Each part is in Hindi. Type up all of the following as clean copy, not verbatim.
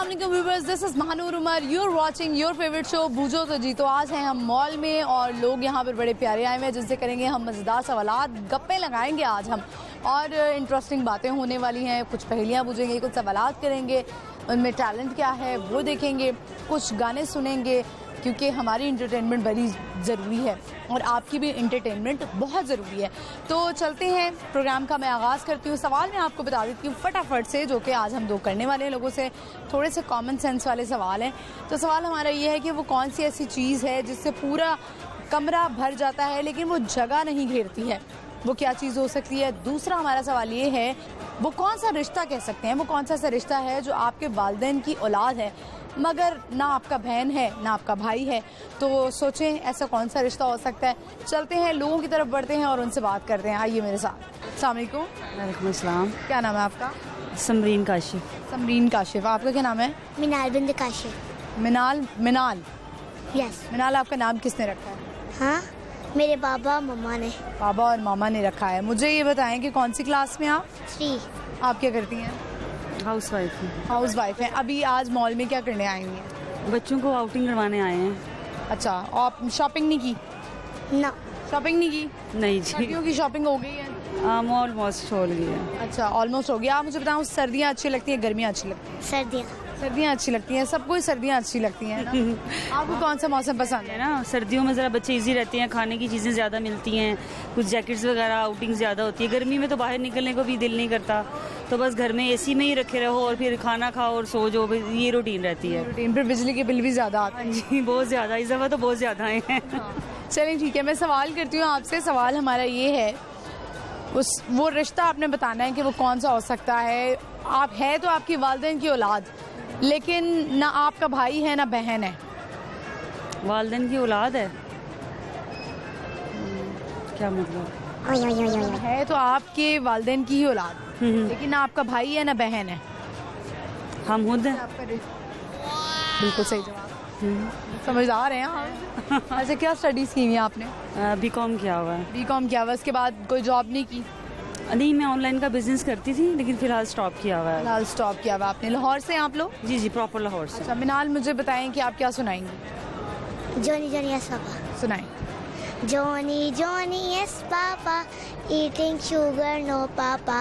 अस्सलामुअलैकुम viewers, this is Mahanoor Umar, you are watching your favourite show Boojho To जी। तो आज हैं हम मॉल में और लोग यहाँ पर बड़े प्यारे आए हुए हैं जिनसे करेंगे हम मज़ेदार सवालात, गप्पे लगाएंगे आज हम और इंटरेस्टिंग बातें होने वाली हैं। कुछ पहेलियाँ पूछेंगे, कुछ सवालात करेंगे, उनमें टैलेंट क्या है वो देखेंगे, कुछ गाने सुनेंगे क्योंकि हमारी इंटरटेनमेंट बड़ी ज़रूरी है और आपकी भी इंटरटेनमेंट बहुत ज़रूरी है। तो चलते हैं, प्रोग्राम का मैं आगाज़ करती हूँ। सवाल मैं आपको बता देती हूँ फटाफट से, जो कि आज हम दो करने वाले हैं लोगों से। थोड़े से कॉमन सेंस वाले सवाल हैं। तो सवाल हमारा ये है कि वो कौन सी ऐसी चीज़ है जिससे पूरा कमरा भर जाता है लेकिन वो जगह नहीं घेरती है, वो क्या चीज़ हो सकती है। दूसरा हमारा सवाल ये है, वो कौन सा रिश्ता कह सकते हैं, वो कौन सा ऐसा रिश्ता है जो आपके वालिदैन की औलाद है मगर ना आपका बहन है ना आपका भाई है। तो सोचें ऐसा कौन सा रिश्ता हो सकता है। चलते हैं, लोगों की तरफ बढ़ते हैं और उनसे बात करते हैं। आइए मेरे साथ। अस्सलाम वालेकुम। वालेकुम अस्सलाम। क्या नाम है आपका? समरीन काशिफ। समरीन काशिफ। आपका क्या नाम है? मिनाल बिंद काशिफ। मिनाल। यस। मिनाल आपका नाम किसने रखा है? हाँ, मेरे बाबा मम्मा ने। बाबा और मामा ने रखा है। मुझे ये बताएं कि कौन सी क्लास में आप? 3। आप क्या करती हैं? हाउस वाइफ हूँ। हाउस वाइफ हैं। अभी आज मॉल में क्या करने आई हुई हैं? बच्चों को आउटिंग करवाने आए हैं। अच्छा, आप शॉपिंग नहीं की? ना। शॉपिंग नहीं की? नहीं जी, सर्दियों की शॉपिंग हो गई है? ऑलमोस्ट हो गई है। अच्छा, ऑलमोस्ट हो गया। आप मुझे बताओ, सर्दियाँ अच्छी लगती हैं गर्मियाँ अच्छी लगती हैं? सर्दियाँ। सर्दियाँ अच्छी लगती हैं, सबको ही सर्दियाँ अच्छी लगती हैं ना। आपको कौन सा मौसम पसंद है है? ना, सर्दियों में ज़रा बच्चे इजी रहते हैं, खाने की चीज़ें ज़्यादा मिलती हैं, कुछ जैकेट्स वगैरह, आउटिंग ज़्यादा होती है। गर्मी में तो बाहर निकलने को भी दिल नहीं करता, तो बस घर में एसी में ही रखे रहो और फिर खाना खाओ और सो जाओ, ये रूटीन रहती है। रूटीन पर बिजली के बिल भी ज़्यादा आते हैं। जी, बहुत ज़्यादा, इस दफ़ा तो बहुत ज़्यादा आए हैं। चलिए ठीक है, मैं सवाल करती हूँ आपसे। सवाल हमारा ये है, वो रिश्ता आपने बताना है कि वो कौन सा हो सकता है। आप है तो आपकी वालिदैन की औलाद, लेकिन ना आपका भाई है ना बहन है। वालिदैन की औलाद है, क्या मतलब? है तो आपके वालिदैन की ही औलाद, लेकिन ना आपका भाई है ना बहन है। हम खुद हैं। बिल्कुल सही जवाब। समझदार हैं आप। अच्छा, क्या स्टडीज की हुई है आपने? बीकॉम किया हुआ है। बीकॉम किया हुआ, उसके बाद कोई जॉब नहीं की? नहीं, मैं ऑनलाइन का बिजनेस करती थी लेकिन फिलहाल स्टॉप किया हुआ है। फिलहाल स्टॉप किया हुआ आपने। लाहौर से हैं आप लोग? जी जी, प्रॉपर लाहौर से। अच्छा मिनाल, मुझे बताएं कि आप क्या सुनाएंगी? जोनी जोनी यस पापा। सुनाएं। Johnny Johnny yes papa, eating sugar no papa,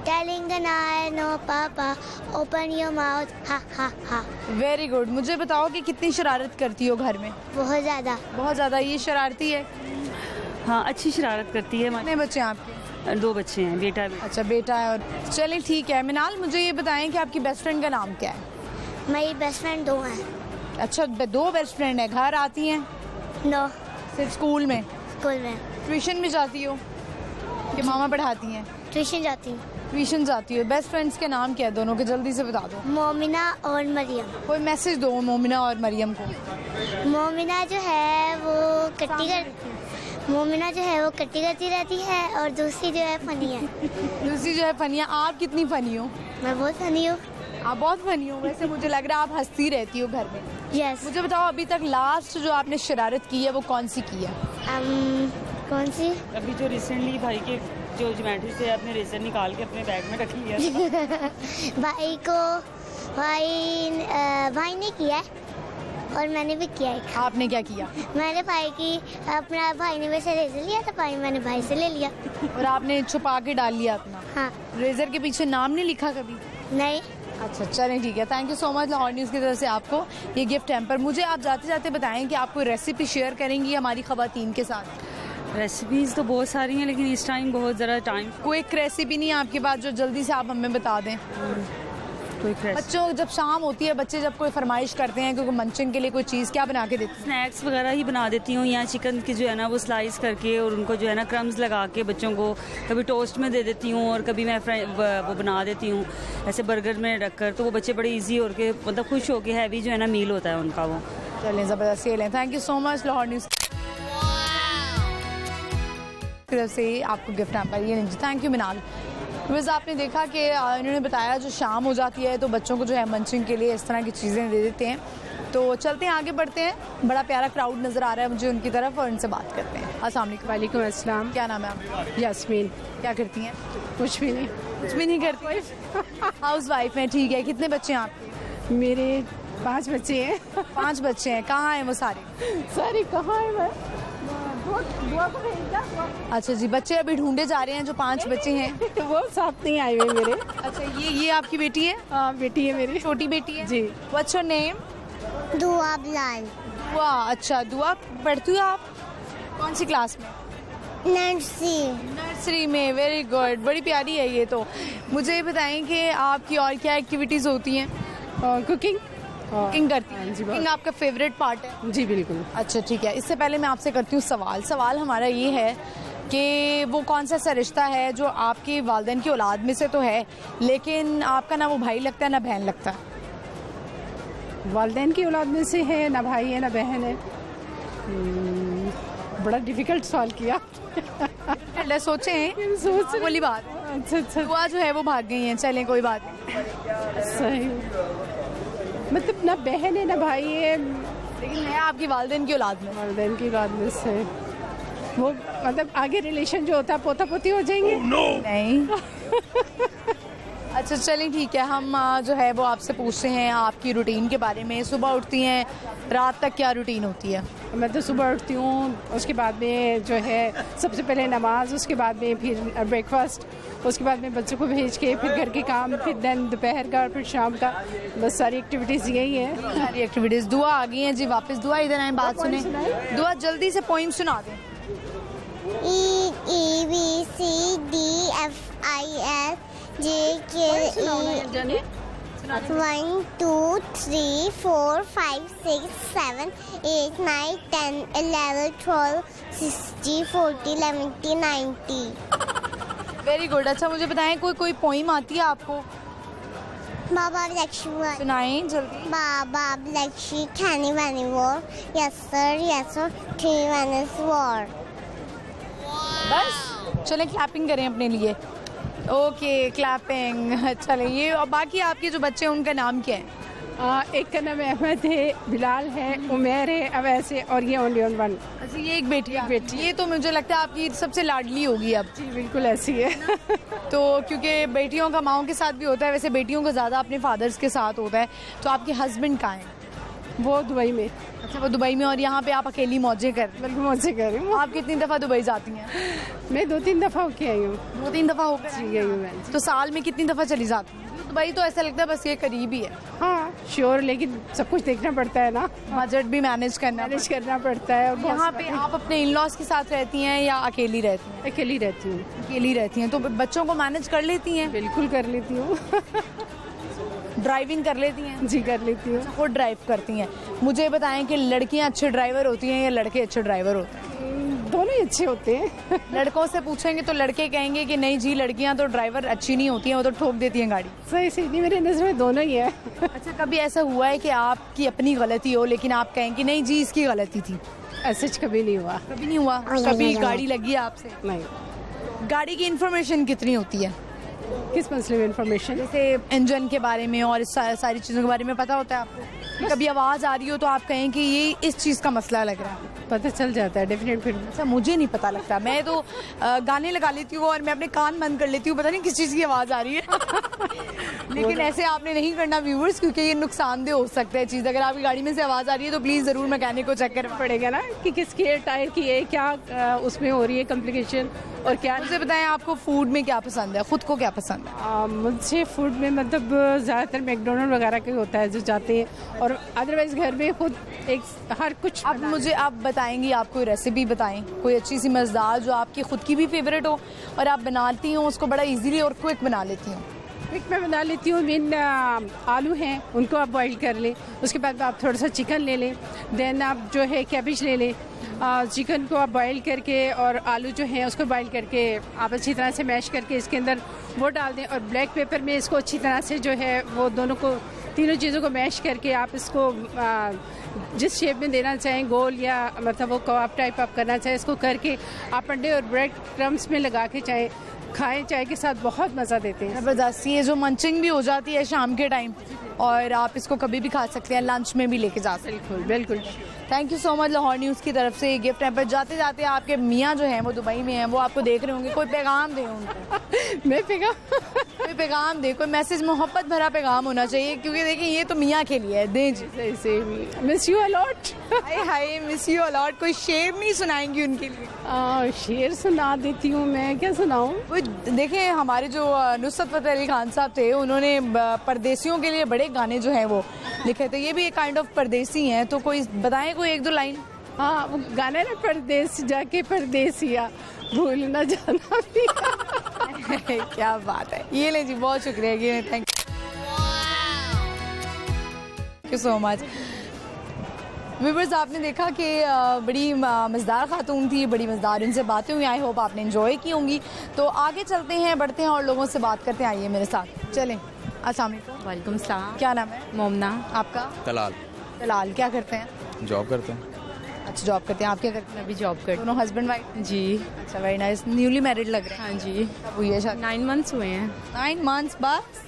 telling an eye no papa, open your mouth ha ha ha। Very good. मुझे बताओ कि कितनी शरारत करती हो घर में? बहुत ज़्यादा। बहुत ज़्यादा। ये शरारती है? हाँ, अच्छी शरारत करती है। कितने बच्चे हैं आपके? 2 बच्चे हैं, बेटा भी। अच्छा, बेटा है। और चलिए ठीक है। मिनाल, मुझे ये बताएं कि आपकी बेस्ट फ्रेंड का नाम क्या है? मेरी बेस्ट फ्रेंड 2 हैं। अच्छा, 2 बेस्ट फ्रेंड है। घर आती हैं? नो, सिर्फ स्कूल में? स्कूल में। ट्यूशन में जाती हो कि मामा पढ़ाती हैं? ट्यूशन जाती हूँ। ट्यूशन जाती हो। बेस्ट फ्रेंड्स के नाम क्या है दोनों के, जल्दी से बता दो। मोमिना और मरियम। कोई मैसेज दो मोमिना और मरियम को। मोमिना जो है वो कट्टी करती रहती है और दूसरी जो है फनी है। दूसरी जो है फनी है। आप कितनी फनी हो? मैं बहुत फनी हूँ। आप बहुत फनी हो। वैसे मुझे लग रहा है आप हंसती रहती हो घर में। यस। मुझे बताओ, अभी तक लास्ट जो आपने शरारत की है वो कौन सी की है? कौन सी? अभी जो रिसेंटली भाई के जो ज्योमेट्री से आपने रेजर निकाल के अपने बैग में रख लिया। भाई ने किया है और मैंने भी किया है। आपने क्या किया? मैंने अपना भाई ने वैसे रेजर लिया था, मैंने भाई से ले लिया और आपने छुपा के डाल लिया अपना? हाँ। रेजर के पीछे नाम नहीं लिखा कभी? नहीं। अच्छा, चलें ठीक है। Thank you so much Lahore news की तरफ से आपको ये गिफ्ट हैम्पर। मुझे आप जाते जाते बताएं कि आप कोई रेसिपी शेयर करेंगी हमारी खवातीन के साथ? रेसिपीज तो बहुत सारी हैं लेकिन इस टाइम बहुत ज़रा टाइम। कोई एक रेसिपी नहीं है आपके पास जो जल्दी से आप हमें बता दें? बच्चों जब शाम होती है, बच्चे जब कोई फरमाइश करते हैं क्योंकि मंचिंग के लिए कोई चीज़, क्या बना के देती हैं? स्नैक्स वगैरह ही बना देती हूँ, या चिकन की जो है ना वो स्लाइस करके और उनको जो है ना क्रम्स लगा के बच्चों को कभी टोस्ट में दे देती हूँ और कभी मैं वो बना देती हूँ ऐसे बर्गर में रखकर, तो वो बच्चे बड़े ईजी और के मतलब खुश हो के हैवी जो है ना मील होता है उनका वो। चलें, ज़बरदस्त खेलें। Thank you so much Lahore news की तरफ से आपको गिफ्ट हैम्पर। ये नहीं, थैंक यू मिनाल। बस आपने देखा कि इन्होंने बताया जो शाम हो जाती है तो बच्चों को जो है मंचिंग के लिए इस तरह की चीज़ें दे देते हैं। तो चलते हैं, आगे बढ़ते हैं। बड़ा प्यारा क्राउड नज़र आ रहा है मुझे उनकी तरफ और उनसे बात करते हैं। अस्सलाम वालेकुम। वालेकुम अस्सलाम। क्या नाम है आपका? यास्मीन। क्या करती हैं? कुछ भी नहीं। कुछ भी नहीं करती। हाउस वाइफ हैं, ठीक है। कितने बच्चे हैं आपके? मेरे 5 बच्चे हैं। 5 बच्चे हैं, कहाँ हैं वो सारे? सारे कहाँ हैं? मैं दुआ को भेजना। अच्छा जी, बच्चे अभी ढूंढे जा रहे हैं जो 5 बच्चे हैं। वो साथ नहीं आए हुए मेरे। अच्छा, ये आपकी बेटी है? हाँ, बेटी है मेरी, छोटी बेटी है जी। What's your name? दुआ बिलाल, वाह, अच्छा। दुआ पढ़ती हो आप? कौन सी क्लास में? नर्सरी। नर्सरी में, वेरी गुड, बड़ी प्यारी है ये तो। मुझे ये बताएं कि आपकी और क्या एक्टिविटीज़ होती हैं? कुकिंग। कुकिंग करती हैं? जी, कुकिंग आपका फेवरेट पार्ट है? जी बिल्कुल। अच्छा ठीक है, इससे पहले मैं आपसे करती हूँ सवाल हमारा ये है कि वो कौन सा ऐसा रिश्ता है जो आपके वालिदैन की औलाद में से तो है, लेकिन आपका ना वो भाई लगता है ना बहन लगता है? वालिदैन की औलाद में से है, ना भाई है ना बहन है। बड़ा डिफिकल्ट सवाल किया। पहले सोचे हैं, सोच बोली बात। अच्छा, दुआ जो है वो भाग गई हैं, चलें कोई बात नहीं। सही। मतलब ना बहन है ना भाई है, लेकिन है आपकी वालिदैन की औलाद में। वालिदैन की औलाद में से वो मतलब आगे रिलेशन जो होता है पोता पोती हो जाएंगे। नहीं। अच्छा चलें ठीक है, हम जो है वो आपसे पूछते हैं आपकी रूटीन के बारे में। सुबह उठती हैं, रात तक क्या रूटीन होती है? मैं तो सुबह उठती हूँ, उसके बाद में जो है सबसे पहले नमाज, उसके बाद में फिर ब्रेकफास्ट, उसके बाद में बच्चों को भेज के फिर घर के काम, फिर दिन दोपहर का, फिर शाम का, बस सारी एक्टिविटीज़ यही है। सारी एक्टिविटीज़। दुआ आ गई हैं जी वापस। दुआ इधर आए, बात सुने। दुआ जल्दी से पोइम सुना दें। EABCDFIS JK 1 2 3 4 5 6 7 8 9 10 11 12 60 40 70 90। Very good. अच्छा मुझे बताएं कोई पोइम आती है आपको? Baba bless you. सुनाएं जल्दी। Baba bless you. Can you any war? Yes sir. 3 minutes war. बस चलें क्लैपिंग करें अपने लिए। Okay clapping. चलें ये, और बाकी आपके जो बच्चे हैं उनका नाम क्या है? एक का नाम अहमद है, बिलाल है, उमेर है, अवैस है, और ये ओनली ऑन वन। अच्छा ये एक बेटी है? ये तो मुझे लगता है आपकी सबसे लाडली होगी अब। जी बिल्कुल ऐसी है। तो क्योंकि बेटियों का माओं के साथ भी होता है, वैसे बेटियों को ज़्यादा अपने फादर्स के साथ होता है। तो आपके हस्बैंड कहाँ हैं? वो दुबई में। अच्छा वो दुबई में, और यहाँ पे आप अकेली मौजें कर रही हैं? बिल्कुल मौजे कर रही हूँ। आप कितनी दफ़ा दुबई जाती हैं? मैं 2-3 दफ़ा होके आई हूँ। 2-3 दफ़ा हो जी गई हूँ मैं। तो साल में कितनी दफ़ा चली जाती हैं? दुबई तो ऐसा लगता है बस ये करीब ही है। हाँ श्योर, लेकिन सब कुछ देखना पड़ता है ना, बजट भी मैनेज करना पड़ता है। और बहुत यहाँ पे आप अपने इन लॉज के साथ रहती हैं या अकेली रहती हैं? अकेली रहती हूँ। अकेली रहती हैं। तो बच्चों को मैनेज कर लेती हैं? बिल्कुल कर लेती हूँ। ड्राइविंग कर लेती हैं? जी कर लेती हूँ। खुद ड्राइव करती हैं। मुझे बताएं कि लड़कियां अच्छे ड्राइवर होती हैं या लड़के अच्छे ड्राइवर होते हैं? दोनों ही अच्छे होते हैं। लड़कों से पूछेंगे तो लड़के कहेंगे कि नहीं जी लड़कियां तो ड्राइवर अच्छी नहीं होती हैं, वो तो ठोक देती हैं गाड़ी। सही नहीं, मेरे नजर में दोनों ही है। अच्छा कभी ऐसा हुआ है कि आपकी अपनी गलती हो लेकिन आप कहें कि नहीं जी इसकी गलती थी? ऐसा कभी नहीं हुआ। कभी नहीं हुआ? कभी गाड़ी लगी है आपसे? नहीं। गाड़ी की इन्फॉर्मेशन कितनी होती है? किस मसले में इन्फॉर्मेशन? जैसे इंजन के बारे में और सारी चीज़ों के बारे में पता होता है आपको? कभी आवाज़ आ रही हो तो आप कहें कि ये इस चीज़ का मसला लग रहा है? पता चल जाता है डेफिनेट। फिर अच्छा मुझे नहीं पता लगता, मैं तो गाने लगा लेती हूँ और मैं अपने कान बंद कर लेती हूँ, पता नहीं किस चीज़ की आवाज़ आ रही है। लेकिन ऐसे आपने नहीं करना व्यूवर्स, क्योंकि ये नुकसानदेह हो सकता है चीज़। अगर आपकी गाड़ी में से आवाज़ आ रही है तो प्लीज़ ज़रूर मैकेनिक को चेक करना पड़ेगा ना कि किसके टायर की है, क्या उसमें हो रही है कॉम्प्लिकेशन और क्या। मुझे बताएं आपको फूड में क्या पसंद है, खुद को क्या पसंद है? मुझे फूड में मतलब ज़्यादातर मैकडोनल्ड वगैरह का होता है जो जाते हैं, और अदरवाइज घर में खुद एक हर कुछ। अब मुझे आप बताएंगी, आप कोई रेसिपी बताएं कोई अच्छी सी मज़ेदार जो आपकी खुद की भी फेवरेट हो और आप बनाती हो उसको बड़ा इजीली और क्विक बना लेती हूँ। क्विक मैं बना लेती हूँ। मीन आलू हैं उनको आप बॉईल कर लें, उसके बाद आप थोड़ा सा चिकन ले लें, देन आप जो है कैबिज ले लें। चिकन को आप बॉईल करके और आलू जो है उसको बॉईल करके आप अच्छी तरह से मैश करके इसके अंदर वो डाल दें, और ब्लैक पेपर में इसको अच्छी तरह से जो है वो दोनों को, तीनों चीज़ों को मैश करके आप इसको जिस शेप में देना चाहें, गोल या मतलब वो कबाब टाइप आप करना चाहें, इसको करके आप अंडे और ब्रेड क्रम्स में लगा के खाएं चाय के साथ, बहुत मज़ा देते हैं। ज़बरदस्त। ये जो मंचिंग भी हो जाती है शाम के टाइम और आप इसको कभी भी खा सकते हैं, लंच में भी लेके जा सकते हैं। बिल्कुल बिल्कुल। Thank you so much Lahore news की तरफ से ये गिफ्ट है। पर जाते जाते आपके मियाँ जो हैं वो दुबई में हैं, वो आपको देख रहे होंगे, कोई पैगाम दें उनको। मैं पेगा कोई पैगाम दे, कोई मैसेज, मोहब्बत भरा पैगाम होना चाहिए, क्योंकि देखिए ये तो मियाँ के लिए है। दें जी। Miss you a lot. Hi hi, miss you a lot. कोई शेर नहीं सुनाएंगी उनके लिए? शेर सुना देती हूँ मैं, क्या सुनाऊँ? वो देखिए हमारे जो नुसरत फतेह अली खान साहब थे, उन्होंने परदेसियों के लिए बड़े गाने जो हैं वो लिखे थे। ये भी एक काइंड ऑफ परदेसी हैं, तो कोई बताएं कोई एक दो लाइन। हाँ, वो गाना है ना, परदेस जाके परदेसिया भूल न जाना भी। क्या बात है। ये ले जी, बहुत शुक्रिया, thank you so much. Viewers, आपने देखा कि बड़ी मज़ेदार खातून थी, बड़ी मज़ेदार इनसे बातें हुई। आई होप आपने एंजॉय की होंगी। तो आगे चलते हैं, बढ़ते हैं और लोगों से बात करते हैं। आइए मेरे साथ, चलें। अस्सलाम वालेकुम। वालेकुम सलाम। क्या नाम है? मोमना। आपका? तलाल। तलाल। क्या करते हैं? जॉब करते हैं। अच्छा, जॉब करते हैं। आप क्या करते हैं? मैं भी जॉब करती दोनों हस्बैंड वाइफ? हूँ जी। अच्छा, वेरी नाइस। न्यूली मैरिड लग रहे हैं। हाँ जी। कब हुई है शादी? 9 months हुए हैं। 9 months बस?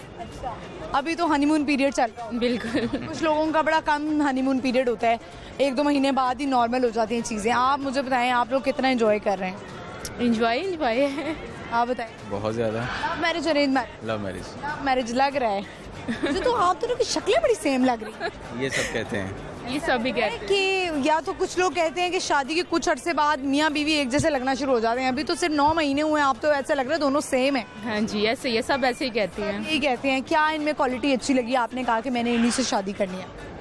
अभी तो हनीमून पीरियड चल रहा है। बिल्कुल। कुछ लोगों का बड़ा कम हनीमून पीरियड होता है, 1-2 महीने बाद ही नॉर्मल हो जाती हैं चीज़ें। आप मुझे बताएं, आप लोग कितना एंजॉय कर रहे हैं? इंजॉय है। आप बताएं। बहुत ज़्यादा। Love marriage, arrange marriage? Love marriage. Love marriage लग रहा है मुझे तो। आप दोनों की शक्लें बड़ी सेम लग रही हैं। ये सब कहते हैं। ये सभी कहते हैं। कि या तो कुछ लोग कहते हैं कि शादी के कुछ अरसे बाद मियाँ बीवी एक जैसे लगना शुरू हो जाते हैं। अभी तो सिर्फ 9 महीने हुए हैं, आप तो ऐसा लग रहा है दोनों सेम है। हाँ जी, ऐसे ये सब ऐसे ही कहते हैं। यही कहते हैं। क्या इनमें क्वालिटी अच्छी लगी? आपने कहा कि मैंने इन्हीं से शादी करनी है।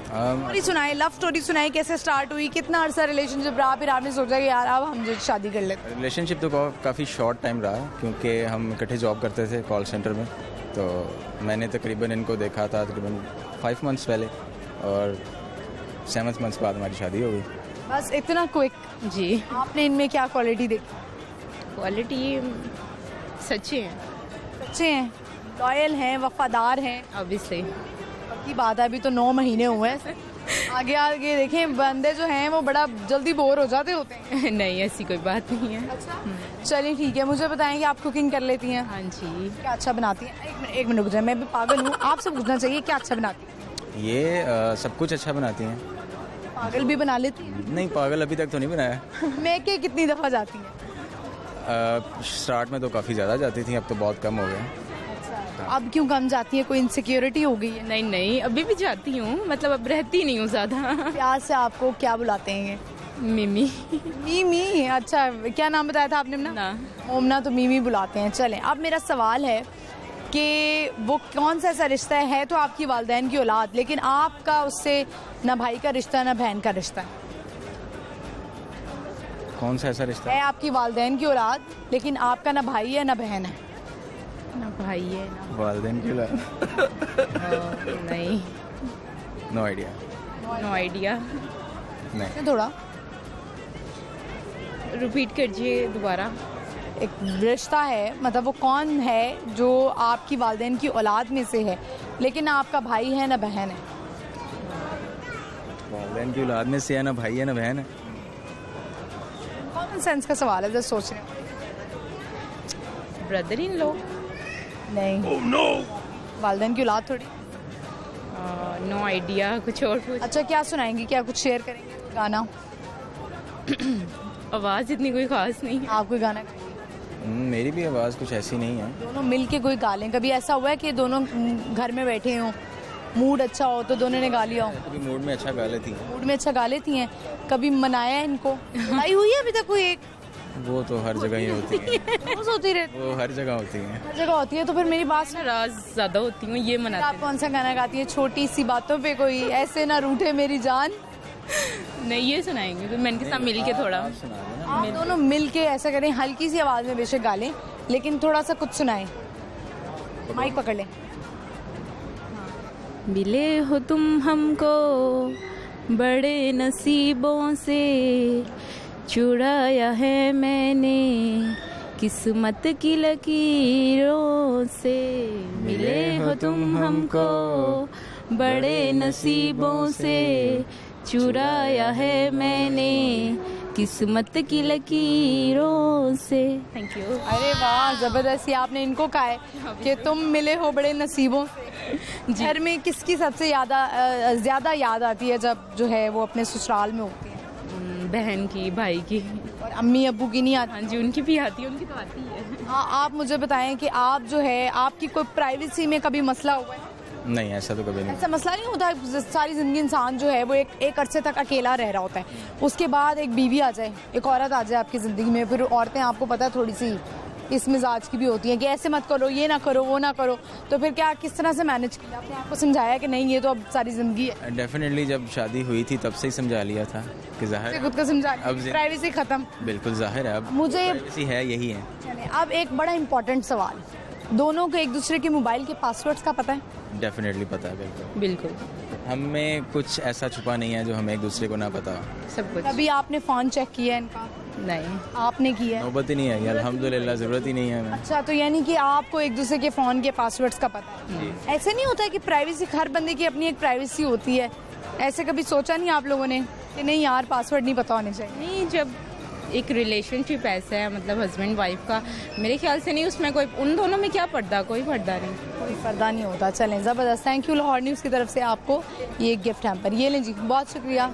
स्टोरी सुनाए, लव स्टोरी सुनाए, कैसे स्टार्ट हुई, कितना अरसा रिलेशनशिप रहा, फिर आपने सोचा कि यार अब हम जो शादी कर लेते हैं। रिलेशनशिप तो काफ़ी शॉर्ट टाइम रहा, क्योंकि हम इकट्ठे जॉब करते थे कॉल सेंटर में। तो मैंने तकरीबन इनको देखा था तकरीबन 5 months पहले, और 7 months बाद हमारी शादी हो गई। बस इतना क्विक? जी। आपने इनमें क्या क्वालिटी देखी? क्वालिटी सच्चे हैं, अच्छे हैं, लॉयल हैं, वफादार हैं। ऑब्वियसली। की बात है, अभी तो 9 महीने हुए हैं। आगे आगे देखें, बंदे जो हैं वो बड़ा जल्दी बोर हो जाते होते हैं। नहीं, ऐसी कोई बात नहीं है। अच्छा, चलिए ठीक है। मुझे बताएं कि आप कुकिंग कर लेती हैं? हाँ जी। क्या अच्छा बनाती हैं? एक मिनट रुक जाए, मैं भी पागल हूँ, आपसे पूछना चाहिए क्या अच्छा बनाती हैं? ये सब कुछ अच्छा बनाती हैं। पागल भी बना लेती हैं? नहीं, पागल अभी तक तो नहीं बनाया। मैं के कितनी दफ़ा जाती हैं? स्टार्ट में तो काफ़ी ज़्यादा जाती थी, अब तो बहुत कम हो गया। अब क्यों कम जाती है? कोई इनसिक्योरिटी हो गई है? नहीं, अभी भी जाती हूँ, मतलब अब रहती नहीं हूँ ज़्यादा। प्यार से आपको क्या बुलाते हैं ये? मिमी। मीमी। अच्छा, क्या नाम बताया था आपने? ना। मोमना तो मीमी बुलाते हैं। चलें, अब मेरा सवाल है कि वो कौन सा ऐसा रिश्ता है तो आपकी वालिदैन की औलाद, लेकिन आपका उससे ना भाई का रिश्ता ना बहन का रिश्ता है? कौन सा ऐसा रिश्ता है आपकी वालिदैन की औलाद, लेकिन आपका ना भाई है ना बहन है? ना भाई है ना। वालिदैन की औलाद? नहीं, नो आइडिया। No idea. नहीं। थोड़ा रिपीट कीजिए दोबारा। एक रिश्ता है, मतलब वो कौन है जो आपकी वालिदैन की औलाद में से है, लेकिन ना आपका भाई है ना बहन है? वालिदैन की औलाद में से है, ना भाई है ना बहन है। कॉमन सेंस का सवाल है, जस्ट सोच रहे हैं। Brother in law. नहीं। oh, no! वालिदैन की औलाद थोड़ी। नो आइडिया, कुछ और कुछ। अच्छा, क्या सुनाएंगी? क्या कुछ शेयर करेंगे? गाना? आवाज़ इतनी कोई खास नहीं है। आप कोई गाना गाइए। मेरी भी आवाज़ कुछ ऐसी नहीं है। दोनों मिल के कोई गा लें। कभी ऐसा हुआ है कि दोनों घर में बैठे हों, मूड अच्छा हो तो दोनों ने गा लिया हो? कभी मूड में अच्छा गा लेती हैं। मूड में अच्छा गा लेती हैं। कभी मनाया है इनको? आई हुई है अभी तक कोई एक? वो तो हर जगह ही होती है। रोज होती रहती वो हर जगह होती है। हर जगह होती है। तो फिर मेरी बात सुन, नाराज ज़्यादा होती हूँ, ये मनाते आप कौन सा गाना गाती है? छोटी सी बातों पे कोई ऐसे ना रूठे मेरी जान। नहीं, ये सुनाएंगे फिर मैं इनके साथ मिल के थोड़ा। आप सुना देना। आप दोनों मिल के ऐसा करें, हल्की सी आवाज में बेशक गा लें, लेकिन थोड़ा सा कुछ सुनाएं। माइक पकड़ लें। मिले हो तुम हमको बड़े नसीबों से, चुराया है मैंने किस्मत की लकीरों से। मिले हो तुम हमको बड़े नसीबों से, चुराया है मैंने किस्मत की लकीरों से। Thank you. अरे वाह, जबरदस्त। आपने इनको कहा है कि तुम मिले हो बड़े नसीबों से। घर में किसकी सबसे ज़्यादा याद आती है जब जो है वो अपने ससुराल में होती है? बहन की, भाई की। और अम्मी अब्बू की नहीं आती? हाँ जी, उनकी भी आती है, उनकी तो आती है। हाँ, आप मुझे बताएं कि आप जो है आपकी कोई प्राइवेसी में कभी मसला हुआ है? नहीं, ऐसा तो कभी नहीं। ऐसा मसला नहीं होता है, सारी ज़िंदगी इंसान जो है वो एक अरसे तक अकेला रह रहा होता है, उसके बाद एक बीवी आ जाए, एक औरत आ जाए आपकी ज़िंदगी में, फिर औरतें आपको पता है थोड़ी सी इस मिजाज की भी होती हैं कि ऐसे मत करो, ये ना करो, वो ना करो, तो फिर क्या किस तरह से मैनेज किया आपने? आपको समझाया कि नहीं ये तो अब सारी ज़िंदगी है? डेफिनेटली जब शादी हुई थी तब से ही समझा लिया था कि जाहिर खुद को समझा, अब प्राइवेसी खत्म। बिल्कुल जाहिर है, अब मुझे प्राइवेसी है, यही है। चलिए, अब एक बड़ा इंपॉर्टेंट सवाल, दोनों को एक दूसरे के मोबाइल के पासवर्ड्स का पता है? डेफिनेटली पता है, बिल्कुल। बिल्कुल, हमें कुछ ऐसा छुपा नहीं है जो हमें एक दूसरे को ना पता हो। सब कुछ। कभी आपने फ़ोन चेक किया है इनका? नहीं। आपने किया है? नौबत ही नहीं आई, अल्हम्दुलिल्लाह, ज़रूरत ही नहीं है हमें। अच्छा, तो यानी कि आपको एक दूसरे के फ़ोन के पासवर्ड्स का पता है? ऐसे नहीं होता है कि प्राइवेसी, हर बंदे की अपनी एक प्राइवेसी होती है, ऐसे कभी सोचा नहीं आप लोगों ने कि नहीं यार पासवर्ड नहीं पता होने चाहिए? नहीं, जब एक रिलेशनशिप ऐसा है, मतलब हस्बैंड वाइफ का, मेरे ख्याल से नहीं उसमें कोई, उन दोनों में क्या पर्दा, कोई पर्दा नहीं, कोई पर्दा नहीं होता। चलें, ज़बरदस्त। थैंक यू लाहौर न्यूज़ की तरफ से आपको ये गिफ्ट हैम्पर, ये लें जी, बहुत शुक्रिया।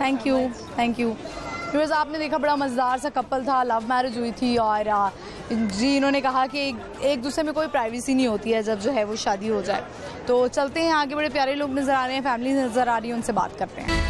Thank you, thank you. Viewers, आपने देखा बड़ा मज़ेदार सा कपल था, लव मैरिज हुई थी, और जी इन्होंने कहा कि एक दूसरे में कोई प्राइवेसी नहीं होती है जब जो है वो शादी हो जाए। तो चलते हैं आगे, बड़े प्यारे लोग नज़र आ रहे हैं, फैमिली नज़र आ रही है, उनसे बात करते हैं।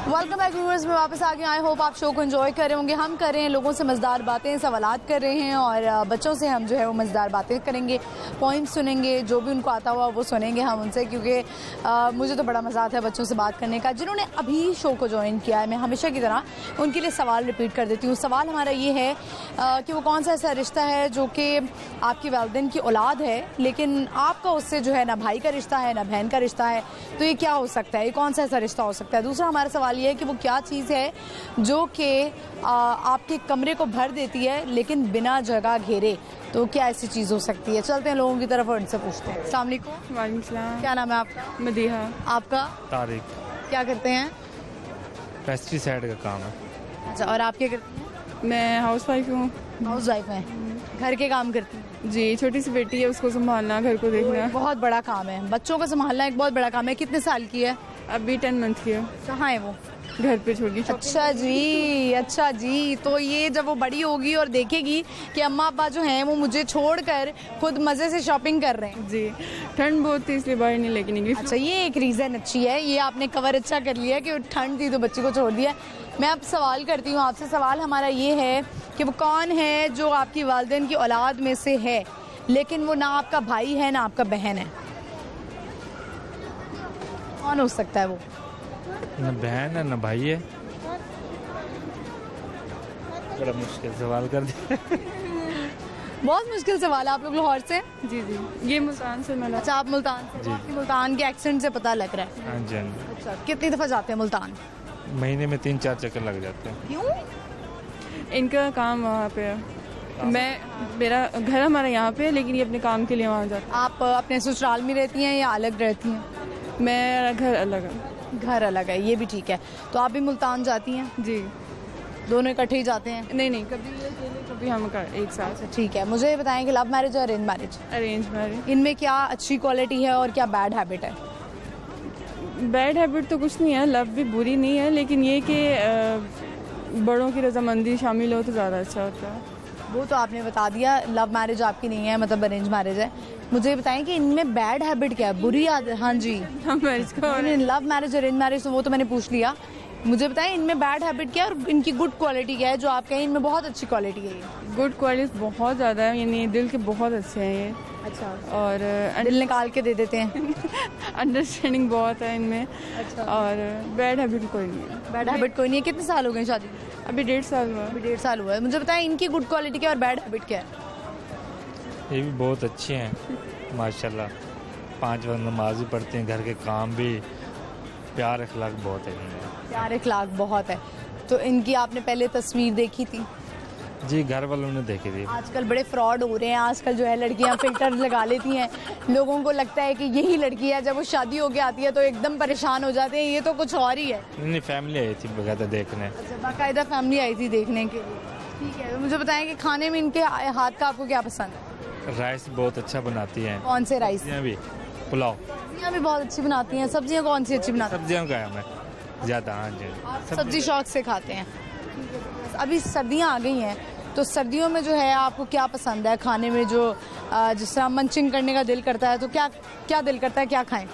वेलकम बैक व्यूअर्स, मैं वापस आ गई। आई होप आप शो को एंजॉय कर रहे होंगे। हम कर रहे हैं, लोगों से मज़ेदार बातें, सवालात कर रहे हैं, और बच्चों से हम जो है वो मज़ेदार बातें करेंगे, पॉइंट्स सुनेंगे, जो भी उनको आता हुआ वो सुनेंगे हम उनसे, क्योंकि मुझे तो बड़ा मज़ा आता है बच्चों से बात करने का। जिन्होंने अभी शो को ज्वाइन किया है, मैं हमेशा की तरह उनके लिए सवाल रिपीट कर देती हूँ। सवाल हमारा ये है कि वो कौन सा ऐसा रिश्ता है जो कि आपकी वालिदैन की औलाद है, लेकिन आपका उससे जो है ना भाई का रिश्ता है ना बहन का रिश्ता है, तो ये क्या हो सकता है? ये कौन सा ऐसा रिश्ता हो सकता है? दूसरा हमारा सवाल ये है कि वो क्या चीज़ है जो कि आपके कमरे को भर देती है लेकिन बिना जगह घेरे, तो क्या ऐसी चीज़ हो सकती है? चलते हैं लोगों की तरफ और इनसे पूछते हैं। अस्सलाम वालेकुम। वालेकुम सलाम। क्या नाम है आपका? मदीहा। आपका? तारिक। क्या करते हैं? पेस्ट्री साइड का काम है। अच्छा, और आप क्या करते हैं? मैं हाउस वाइफ हूँ हाउस वाइफ हैं, घर के काम करती हैं? जी। छोटी सी बेटी है, उसको संभालना, घर को देखना। बहुत बड़ा काम है, बच्चों को संभालना एक बहुत बड़ा काम है। कितने साल की है? अभी 10 मंथ की है। कहाँ है वो? घर पे छोड़ के। अच्छा जी, अच्छा जी। तो ये जब वो बड़ी होगी और देखेगी कि अम्मा अब्बा जो हैं वो मुझे छोड़कर खुद मज़े से शॉपिंग कर रहे हैं। जी, ठंड बहुत थी इसलिए बाहर नहीं लेके निकली। अच्छा, ये एक रीज़न अच्छी है, ये आपने कवर अच्छा कर लिया कि ठंड थी तो बच्ची को छोड़ दिया। मैं अब सवाल करती हूँ आपसे। सवाल हमारा ये है कि वो कौन है जो आपकी वालिदैन की औलाद में से है लेकिन वो ना आपका भाई है ना आपका बहन है? कौन हो सकता है वो? न बहन है न भाई है। बड़ा मुश्किल सवाल कर दिया। बहुत मुश्किल सवाल है। आप लोग लाहौर से? जी जी, ये मुल्तान से मिला। अच्छा, आप मुल्तान से? जी। आपकी मुल्तान के एक्सेंट से पता लग रहा है। हाँ जी, हाँ जी। अच्छा, कितनी दफ़ा जाते हैं मुल्तान? महीने में 3-4 चक्कर लग जाते हैं। क्यों? इनका काम वहाँ पे है। मेरा घर हमारा यहाँ पे है, लेकिन ये अपने काम के लिए वहाँ जाता आप अपने ससुराल में रहती हैं या अलग रहती हैं? है। मेरा घर अलग है। घर अलग है, ये भी ठीक है। तो आप भी मुल्तान जाती हैं? जी। दोनों इकट्ठे ही जाते हैं? नहीं नहीं, कभी ये अकेले, कभी हम एक साथ। ठीक है। मुझे बताएं कि लव मैरिज और अरेंज मैरिज, अरेंज मैरिज, इनमें क्या अच्छी क्वालिटी है और क्या बैड हैबिट है? बैड हैबिट तो कुछ नहीं है, लव भी बुरी नहीं है, लेकिन ये कि बड़ों की रजामंदी शामिल हो तो ज़्यादा अच्छा होता है। वो तो आपने बता दिया, लव मैरिज आपकी नहीं है, मतलब अरेंज मैरिज है। मुझे बताएं कि इनमें बैड हैबिट क्या है, बुरी आदत? हाँ जी, हम मैरिज का लव मैरिज अरेंज मैरिज तो वो तो मैंने पूछ लिया। मुझे बताएं इनमें बैड हैबिट क्या है और इनकी गुड क्वालिटी क्या है जो आप कहें इनमें बहुत अच्छी क्वालिटी है? ये गुड क्वालिटी बहुत ज़्यादा है, यानी दिल के बहुत अच्छे हैं ये। अच्छा, और दिल निकाल के दे देते हैं। अंडरस्टैंडिंग बहुत है इनमें। अच्छा, और बैड हैबिट कोई नहीं है। बैड हैबिट कोई नहीं है। कितने साल हो गए शादी? अभी 1.5 साल हुआ। अभी 1.5 साल हुआ है। मुझे बताएं इनकी गुड क्वालिटी क्या और बैड हैबिट क्या है? ये भी बहुत अच्छे हैं। माशाल्लाह 5 वक्त नमाज भी पढ़ती हैं, घर के काम भी, प्यार अखलाक बहुत है इनमें। प्यार अखलाक बहुत है। तो इनकी आपने पहले तस्वीर देखी थी? जी, घर वालों ने देखी थी। आजकल बड़े फ्रॉड हो रहे हैं, आजकल जो है लड़कियां फिल्टर लगा लेती हैं, लोगों को लगता है कि यही लड़की है, जब वो शादी होके आती है तो एकदम परेशान हो जाते हैं, ये तो कुछ और ही है। नहीं, फैमिली आई थी बकायदा देखने। अच्छा, बाकायदा फैमिली आई थी देखने के लिए। ठीक है, तो मुझे बताएं कि खाने में इनके हाथ का आपको क्या पसंद है? राइस बहुत अच्छा बनाती हैं। कौन से राइस? सब्जियाँ भी, पुलाव। सब्जियाँ भी बहुत अच्छी बनाती हैं। सब्जियाँ कौन सी अच्छी बनाती हैं? सब्जियाँ का है मैं ज़्यादा। हाँ जी, सब्जी शौक से खाते हैं। अभी सर्दियाँ आ गई हैं, तो सर्दियों में जो है आपको क्या पसंद है खाने में? जो जिस तरह मंचिंग करने का दिल करता है, तो क्या क्या दिल करता है, क्या खाएं?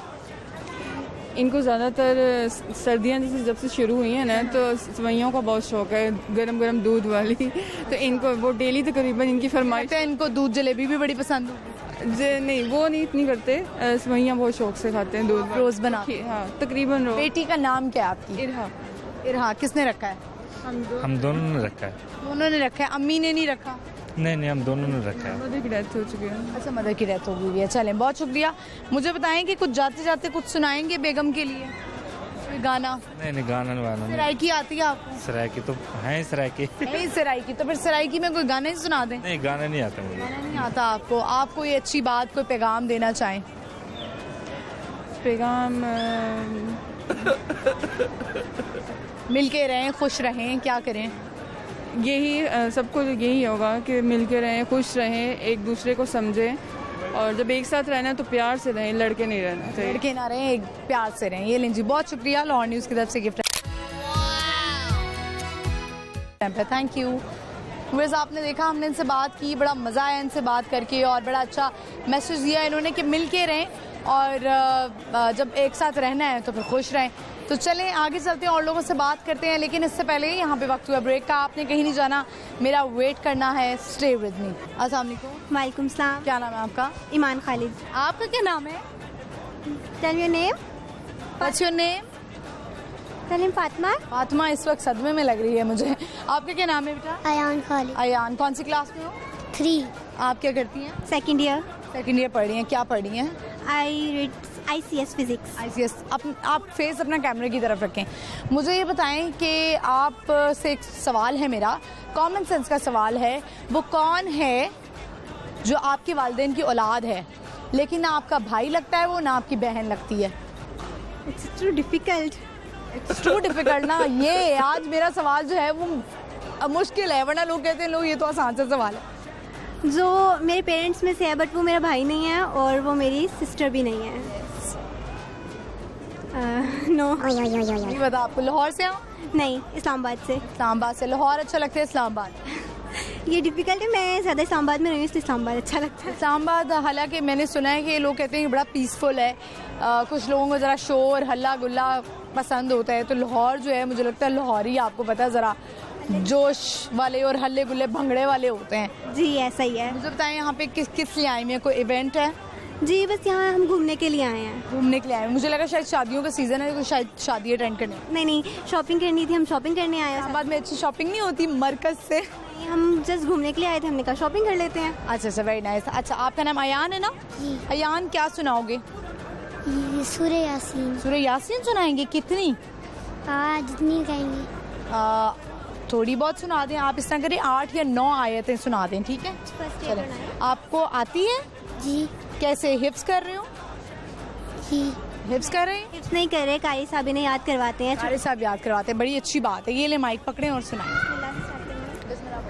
इनको ज़्यादातर सर्दियाँ जैसे जब से शुरू हुई हैं ना, तो सेवइयों का बहुत शौक है, गरम गरम दूध वाली। तो इनको वो डेली तकरीबन इनकी फरमाइश है। इनको दूध जलेबी भी बड़ी पसंद होगी? नहीं, वो नहीं इतनी करते, सेवइयाँ बहुत शौक से खाते हैं दूध रोज़ बना? हाँ, तकरीबन रोज़। बेटी का नाम क्या है आपकी? इरहा। इरहा किसने रखा है? हम दोनों ने रखा है। दोनों ने रखा है, अम्मी ने नहीं रखा? नहीं, हम दोनों ने रखा है। मदर की डेथ हो चुकी है। अच्छा, मदर की डेथ हो गई है। चलें, बहुत शुक्रिया। मुझे बताएं कि कुछ जाते जाते कुछ सुनाएंगे बेगम के लिए कोई गाना? नहीं, गाना वाना नहीं। सराइकी आती है आपको? सराइकी तो है, सराइकी नहीं सराइकी, तो फिर सराइकी में कोई गाना ही सुना दें। नहीं, गाना नहीं आता मुझे। गाना नहीं आता आपको? आप कोई अच्छी बात, कोई पैगाम देना चाहें? पैगाम मिलके रहें, खुश रहें, क्या करें? यही सबको यही होगा कि मिलके रहें, खुश रहें, एक दूसरे को समझें, और जब एक साथ रहना है तो प्यार से रहें, लड़के नहीं रहना चाहिए। लड़के ना रहें, एक प्यार से रहें। ये लें जी, बहुत शुक्रिया। लाहौर न्यूज़ की तरफ से गिफ्ट। Thank you. वैसे आपने देखा, हमने इनसे बात की, बड़ा मज़ा आया इनसे बात करके, और बड़ा अच्छा मैसेज दिया इन्होंने कि मिल के रहें, और जब एक साथ रहना है तो फिर खुश रहें। तो चलें आगे चलते हैं और लोगों से बात करते हैं, लेकिन इससे पहले यहाँ पे वक्त हुआ ब्रेक का। आपने कहीं नहीं जाना, मेरा वेट करना है। स्टे विद मी। अस्सलाम वालेकुम। वालेकुम सलाम। क्या नाम है आपका? ईमान खालिद। आपका क्या नाम है? Tell your name. What's your name? Tell Fatima. Fatima इस वक्त सदमे में लग रही है मुझे। आपका क्या नाम है बेटा? अयान खालिद। अयान, कौन सी क्लास में हो? 3। आप क्या करती हैं? Second year. सेकंड ईयर पढ़ रही हैं। क्या पढ़ रही हैं? I read ICS physics. ICS। आप फेस अपना कैमरे की तरफ रखें। मुझे ये बताएं कि आप से एक सवाल है मेरा, कॉमन सेंस का सवाल है। वो कौन है जो आपके वालिदैन की औलाद है, लेकिन ना आपका भाई लगता है वो, ना आपकी बहन लगती है? It's too difficult. It's too difficult ना। ये आज मेरा सवाल जो है वो मुश्किल है, वरना लोग कहते हैं लोग ये तो आसान सा सवाल है। जो मेरे पेरेंट्स में से है, बट वो मेरा भाई नहीं है और वो मेरी सिस्टर भी नहीं है। नो। नहीं पता आपको? लाहौर से हो? नहीं, इस्लामाबाद से। इस्लामाबाद से। लाहौर अच्छा लगता है? इस्लामाबाद? ये डिफिकल्ट है, मैं ज़्यादा इस्लामाबाद में रही हूँ, इसलिए इस्लामाबाद अच्छा लगता है। इस्लामाबाद, हालांकि मैंने सुना है कि लोग कहते हैं कि बड़ा पीसफुल है, कुछ लोगों को ज़रा शोर हल्ला गुल्ला पसंद होता है, तो लाहौर जो है मुझे लगता है लाहौरी आपको पता है ज़रा जोश वाले और हल्ले गुल्ले भंगड़े वाले होते हैं। जी ऐसा ही है। मुझे बताएं यहाँ पे किस लिए आई हैं? कोई इवेंट है? जी बस यहाँ हम घूमने के लिए आए हैं। घूमने के लिए आए हैं? मुझे लगा शायद शादियों का सीज़न है, तो शायद शादी अटेंड करने। नहीं, शॉपिंग करनी थी, हम शॉपिंग करने आए हैं। इस्लामाबाद में अच्छी शॉपिंग नहीं होती मरकज़ से? नहीं, हम जस्ट घूमने के लिए आए थे, हमने कहा शॉपिंग कर लेते हैं। अच्छा, वेरी नाइस। अच्छा, आपका नाम अयान है ना? अयान, क्या सुनाओगे? सूरह यासीन। सूरह यासीन सुनाएंगे? कितनी? जितनी कहेंगे। थोड़ी बहुत सुना दें आप। इस तरह करें 8 या 9 आयतें सुना दें, ठीक है? चलें। आपको आती है? जी। कैसे, हिफ्स कर रहे हो? जी। हिफ्स कर रहे हैं? हिफ्स नहीं कर रहे, कारी साहब ने याद करवाते हैं। कारी साहब याद करवाते हैं, बड़ी अच्छी बात है। ये ले माइक पकड़ें और सुनाएं।